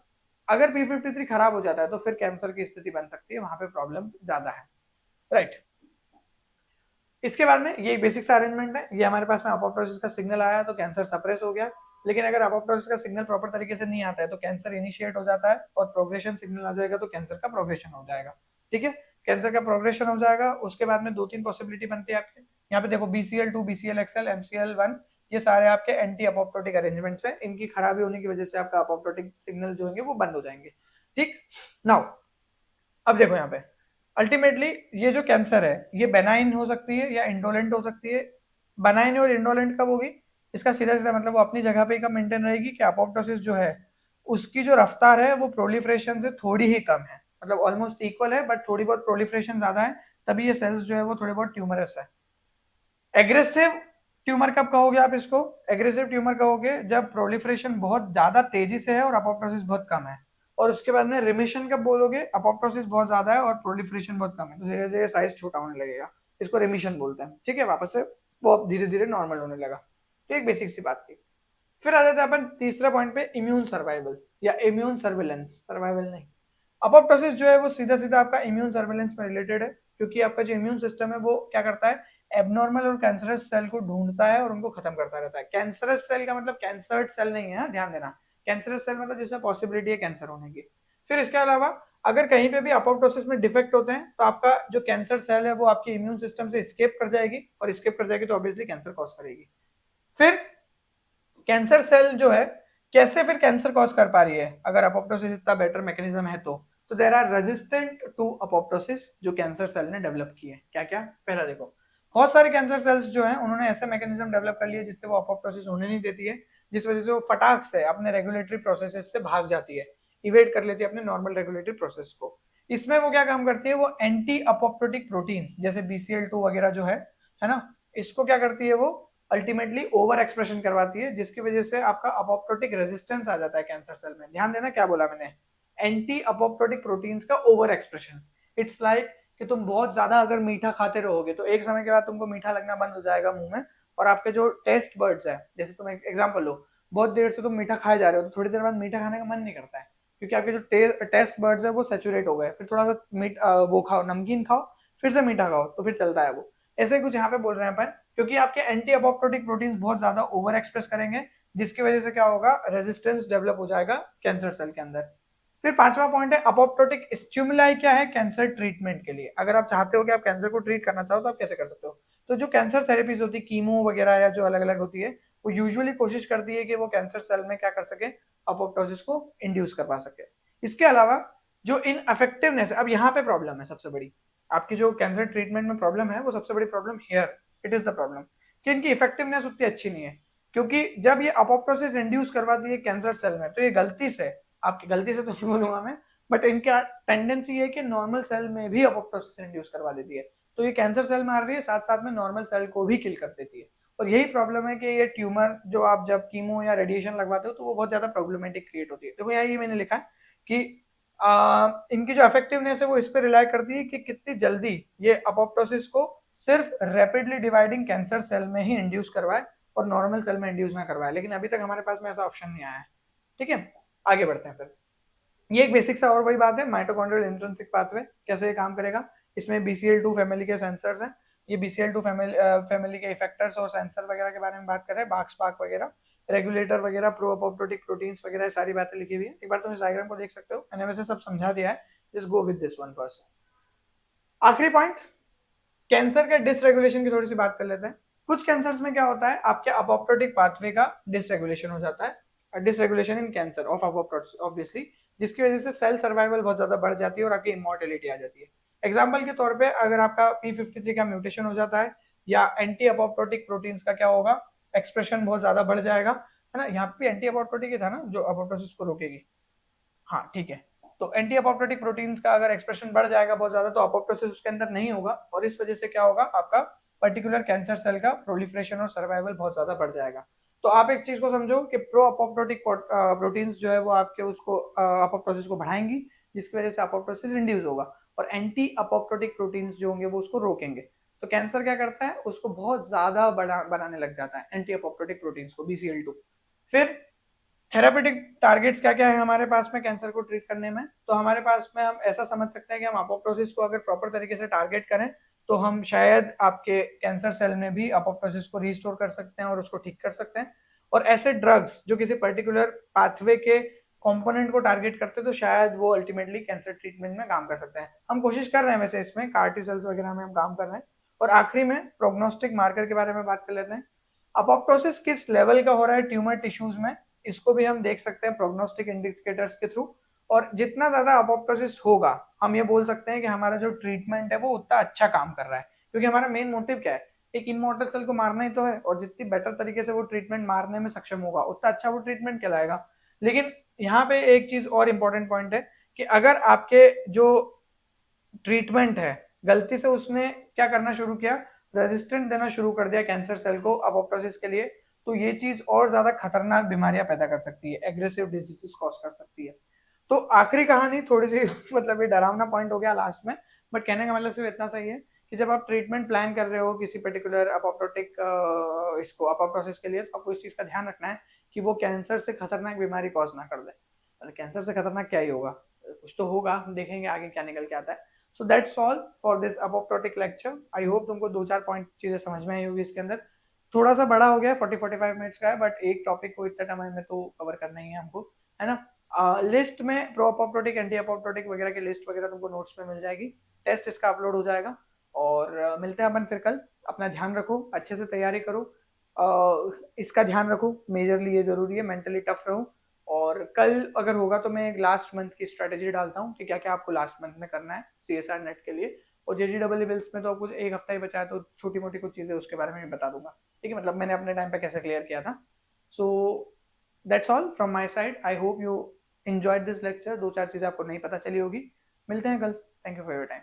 अगर P53 खराब हो जाता है तो फिर कैंसर की स्थिति बन सकती है, वहां पे प्रॉब्लम ज्यादा है। राइट? इसके बाद में ये बेसिक सा अरेंजमेंट है, ये हमारे पास में अपोप्टोसिस का सिग्नल आया तो कैंसर सप्रेस हो गया। लेकिन अगर अपोप्टोसिस का सिग्नल प्रॉपर तरीके से नहीं आता है तो कैंसर इनिशिएट हो जाता है, और प्रोग्रेशन सिग्नल आ जाएगा तो कैंसर का प्रोग्रेशन हो जाएगा। ठीक है? कैंसर का प्रोग्रेशन हो जाएगा, उसके बाद में 2-3 पॉसिबिलिटी बनती है आपके। यहाँ पे देखो BCL2, BCLXL, MCL1, ये सारे आपके एंटी अपोप्टोटिक अरेंजमेंट्स हैं, इनकी खराबी होने की वजह से आपका अपोप्टोटिक सिग्नल जो होंगे वो बंद हो जाएंगे। ठीक? नाउ अब देखो यहाँ पे अल्टीमेटली ये जो कैंसर है ये बेनाइन हो सकती है या इंडोलेंट हो सकती है। बेनाइन और इंडोलेंट कब होगी? इसका सीधा सीधा मतलब वो अपनी जगह पे ही कब मेंटेन रहेगी कि अपोप्टोसिस जो है उसकी जो रफ्तार है वो प्रोलिफरेशन से थोड़ी ही कम है, मतलब ऑलमोस्ट इक्वल है, बट थोड़ी बहुत प्रोलिफरेशन ज्यादा है, तभी ये सेल्स जो है वो थोड़े बहुत ट्यूमरस है। एग्रेसिव ट्यूमर कब कहोगे आप इसको? एग्रेसिव ट्यूमर कहोगे जब प्रोलिफरेशन बहुत ज्यादा तेजी से है और अपोप्टोसिस बहुत कम है। और उसके बाद में रिमिशन कब बोलोगे? अपोप्टोसिस बहुत ज्यादा है और प्रोलिफरेशन बहुत कम है, तो धीरे धीरे साइज छोटा होने लगेगा, इसको रिमिशन बोलते हैं। ठीक है? वापस से वो धीरे धीरे नॉर्मल होने लगा। तो एक बेसिक सी बात थी। फिर आ जाते हैं अपन तीसरे पॉइंट पे, इम्यून सर्वाइवल या इम्यून सर्विलेंस। सर्वाइवल नहीं, अपोप्टोसिस जो है वो सीधा सीधा आपका इम्यून सर्विलेंस में रिलेटेड है, क्योंकि आपका जो इम्यून सिस्टम है वो क्या करता है? एबनॉर्मल और कैंसरस सेल को ढूंढता है और उनको खत्म करता रहता है। कैंसरस सेल का मतलब कैंसर्ड सेल नहीं है, ध्यान देना। कैंसरस सेल मतलब जिसमें पॉसिबिलिटी है कैंसर होने की। फिर इसके अलावा अगर कहीं पे भी अपोप्टोसिस में डिफेक्ट होते हैं तो आपका जो कैंसर सेल है वो आपके इम्यून सिस्टम से स्केप कर जाएगी, और स्केप कर जाएगी तो ऑब्वियसली कैंसर कॉज करेगी। फिर कैंसर सेल जो है कैसे फिर कैंसर कॉज कर पा रही है? अगर अपोप्टोसिस इतना बेटर मैकेनिज्म है तो there are resistant to apoptosis जो कैंसर सेल ने डेवलप की है। क्या क्या? पहला देखो, बहुत सारे कैंसर सेल्स जो हैं उन्होंने ऐसे मैकेनिज्म डेवलप कर लिए जिससे वो अपोप्टोसिस होने नहीं देती है, जिस वजह से वो फटाक से अपने रेगुलेटरी प्रोसेसेस से भाग जाती है, इवेट कर लेती है अपने नॉर्मल रेगुलेटरी प्रोसेस को। इसमें वो क्या काम करती है? वो एंटी अपोप्टोटिक प्रोटीन्स जैसे BCL2 वगैरह जो है ना, इसको क्या करती है? वो अल्टीमेटली ओवर एक्सप्रेशन करवाती है, जिसकी वजह से आपका अपोप्टोटिक रेजिस्टेंस आ जाता है कैंसर सेल में। ध्यान देना क्या बोला मैंने, एंटी अपोप्टोटिक प्रोटीन्स का ओवर एक्सप्रेशन। इट्स लाइक कि तुम बहुत ज्यादा अगर मीठा खाते रहोगे तो एक समय के बाद तुमको मीठा लगना बंद हो जाएगा मुंह में, और आपके जो टेस्ट बर्ड्स है, जैसे तुम एक एग्जाम्पल लो, बहुत देर से तुम मीठा खाए जा रहे हो तो थोड़ी देर बाद मीठा खाने का मन नहीं करता है, क्योंकि आपके जो टेस्ट बर्ड्स है वो सेचुरेट हो गए। फिर थोड़ा सा वो खाओ, नमकीन खाओ, फिर से मीठा खाओ, तो फिर चलता है वो। ऐसे कुछ यहाँ पे बोल रहे हैं अपन, क्योंकि आपके एंटी अपोप्टोटिक प्रोटीन्स बहुत ज्यादा ओवर एक्सप्रेस करेंगे, जिसकी वजह से क्या होगा? रेजिस्टेंस डेवलप हो जाएगा कैंसर सेल के अंदर। फिर पांचवा पॉइंट है अपोप्टोटिक स्टिमुलाई। क्या है? कैंसर ट्रीटमेंट के लिए। अगर आप चाहते हो कि आप कैंसर को ट्रीट करना चाहो तो आप कैसे कर सकते हो? तो जो कैंसर थेरेपीज होती है, कीमो वगैरह या जो अलग अलग होती है, वो यूजुअली कोशिश करती है कि वो कैंसर सेल में क्या कर सके, अपोप्टोसिस को इंड्यूस करवा सके। इसके अलावा जो इन अफेक्टिवनेस, अब यहाँ पे प्रॉब्लम है सबसे बड़ी, आपकी जो कैंसर ट्रीटमेंट में प्रॉब्लम है वो सबसे बड़ी problem here it is the problem, कि इनकी इफेक्टिवनेस उतनी अच्छी नहीं है। क्योंकि जब ये अपोप्टोसिस इंड्यूस करवाती है कैंसर सेल में, तो ये गलती से, आपकी गलती से तो नहीं बोलूंगा मैं, बट इनका टेंडेंसी है कि नॉर्मल सेल में भी अपोप्टोसिस इंड्यूस करवा देती है। तो ये कैंसर सेल मार रही है, साथ साथ में नॉर्मल सेल को भी किल कर देती है। और यही प्रॉब्लम है कि ये ट्यूमर जो आप जब कीमो या रेडिएशन लगवाते हो तो वो बहुत ज्यादा प्रॉब्लमेटिक क्रिएट होती है। देखो यही मैंने लिखा है कि इनकी जो इफेक्टिवनेस है वो इस पर रिलाई करती है कि कितनी जल्दी ये अपोप्टोसिस को सिर्फ रैपिडली डिवाइडिंग कैंसर सेल में ही इंड्यूस करवाए और नॉर्मल सेल में इंड्यूस ना करवाए। लेकिन अभी तक हमारे पास में ऐसा ऑप्शन नहीं आया है। ठीक है, आगे बढ़ते हैं फिर। ये एक बेसिक सा और वही बात है, माइटोकॉन्ड्रियल इंट्रिंसिक पाथवे कैसे ये काम करेगा। इसमें BCL2 फैमिली के सेंसर्स हैं। ये BCL2 फैमिली के इफेक्टर्स और सेंसर वगैरह के बारे में बात कर रहे हैं, बाक्स पार्क वगैरह, रेगुलेटर वगैरह, प्रो अपोप्टोटिक प्रोटीन्स वगैरह, सारी बातें लिखी हुई है। एक बार तुम इस डायग्राम को देख सकते हो, मैंने वैसे सब समझा दिया है, just go with this one first. आखिरी पॉइंट, कैंसर के डिसरेगुलेशन की थोड़ी सी बात कर लेते हैं। कुछ कैंसर्स में क्या होता है, आपके अपोप्टोटिक पाथवे का डिसरेगुलेशन हो जाता है, dysregulation in cancer of apoptosis obviously, जिसकी वजह से सेल सर्वाइवल बहुत ज्यादा बढ़ जाती है और आपकी इमॉर्टेलिटी आ जाती है। एग्जाम्पल के तौर पे अगर आपका P53 का म्यूटेशन हो जाता है या एंटी अपोप्टोटिक प्रोटीन्स का क्या होगा, एक्सप्रेशन बहुत ज्यादा बढ़ जाएगा, है ना। यहाँ पे एंटी अपोप्टोटिक ही था ना जो अपोप्टोसिस को रोकेगी। हाँ ठीक है। तो एंटी अपोप्टोटिक प्रोटीन्स का अगर एक्सप्रेशन बढ़ जाएगा बहुत ज्यादा तो अपोप्टोसिस उसके अंदर नहीं होगा, और इस वजह से क्या होगा, आपका पर्टिकुलर कैंसर सेल का प्रोलिफरेशन और सर्वाइवल बहुत ज्यादा बढ़ जाएगा। तो आप एक चीज को समझो कि प्रो अपोप्टोटिक प्रोटीन्स जो है वो आपके उसको अपोप्टोसिस को बढ़ाएंगी, जिसकी वजह से अपोप्टोसिस इंड्यूस होगा, और एंटी अपोप्टोटिक प्रोटीन्स जो होंगे वो उसको रोकेंगे। तो कैंसर क्या करता है, उसको बहुत ज्यादा बनाने लग जाता है एंटी अपोप्टोटिक प्रोटीन्स को, BCL2। फिर थेरापेटिक टारगेट्स क्या क्या है हमारे पास में कैंसर को ट्रीट करने में, तो हमारे पास में हम ऐसा समझ सकते हैं कि हम अपोप्टोसिस को अगर प्रॉपर तरीके से टारगेट करें तो हम शायद आपके कैंसर सेल में भी अपोप्टोसिस को रिस्टोर कर सकते हैं और उसको ठीक कर सकते हैं। और ऐसे ड्रग्स जो किसी पर्टिकुलर पाथवे के कंपोनेंट को टारगेट करते हैं तो शायद वो अल्टीमेटली कैंसर ट्रीटमेंट में काम कर सकते हैं। हम कोशिश कर रहे हैं वैसे इसमें CAR-T सेल्स वगैरह में हम काम कर रहे हैं। और आखिरी में प्रोग्नोस्टिक मार्कर के बारे में बात कर लेते हैं। अपोप्टोसिस किस लेवल का हो रहा है ट्यूमर टिश्यूज में, इसको भी हम देख सकते हैं प्रोग्नोस्टिक इंडिकेटर्स के थ्रू। और जितना ज्यादा अपोप्टोसिस होगा, हम ये बोल सकते हैं कि हमारा जो ट्रीटमेंट है वो उतना अच्छा काम कर रहा है। क्योंकि हमारा मेन मोटिव क्या है, एक इमॉर्टल सेल को मारना ही तो है, और जितनी बेटर तरीके से वो ट्रीटमेंट मारने में सक्षम होगा उतना अच्छा वो ट्रीटमेंट कहलाएगा। लेकिन यहाँ पे एक चीज और इंपॉर्टेंट पॉइंट है कि अगर आपके जो ट्रीटमेंट है गलती से उसने क्या करना शुरू किया, रेजिस्टेंट देना शुरू कर दिया कैंसर सेल को अपोप्टोसिस के लिए, तो ये चीज और ज्यादा खतरनाक बीमारियां पैदा कर सकती है, एग्रेसिव डिजीजेस कॉज कर सकती है। तो आखिरी कहानी थोड़ी सी मतलब ये डरावना पॉइंट हो गया लास्ट में, बट कहने का मतलब सिर्फ इतना सही है कि जब आप ट्रीटमेंट प्लान कर रहे हो किसी पर्टिकुलर अपोप्टोटिक इसको अपोप्टोसिस के लिए, तो आपको इस चीज का ध्यान रखना है कि वो कैंसर से खतरनाक बीमारी कॉज ना कर दे। कैंसर से खतरनाक क्या ही होगा, कुछ तो होगा, हम देखेंगे आगे क्या निकल के आता है। So that's all for this apoptotic lecture. I hope तुमको दो चार पॉइंट चीजें समझ में आई होगी इसके अंदर। थोड़ा सा बड़ा हो गया, 40-45 मिनट्स का है, बट एक टॉपिक को इतना टाइम में तो कवर करना ही है हमको, है ना। लिस्ट में प्रो अपोप्टोटिक एंटी अपोप्टोटिक वगैरह की लिस्ट वगैरह तुमको नोट्स में मिल जाएगी। टेस्ट इसका अपलोड हो जाएगा। और मिलते हैं अपन फिर कल। अपना ध्यान रखो, अच्छे से तैयारी करो, इसका ध्यान रखो, मेजरली ये जरूरी है, मेंटली टफ रहो। और कल अगर होगा तो मैं एक लास्ट मंथ की स्ट्रेटेजी डालता हूँ कि क्या क्या आपको लास्ट मंथ में करना है CSR नेट के लिए। और JGEE बिल्स में तो कुछ एक हफ्ता ही बचा है, तो छोटी मोटी कुछ चीजें उसके बारे में भी बता दूंगा। ठीक है, मतलब मैंने अपने टाइम पे कैसे क्लियर किया था। So that's all from my side. I hope you enjoyed this lecture. दो चार चीजें आपको नहीं पता चली होगी। मिलते हैं कल। Thank you for your time.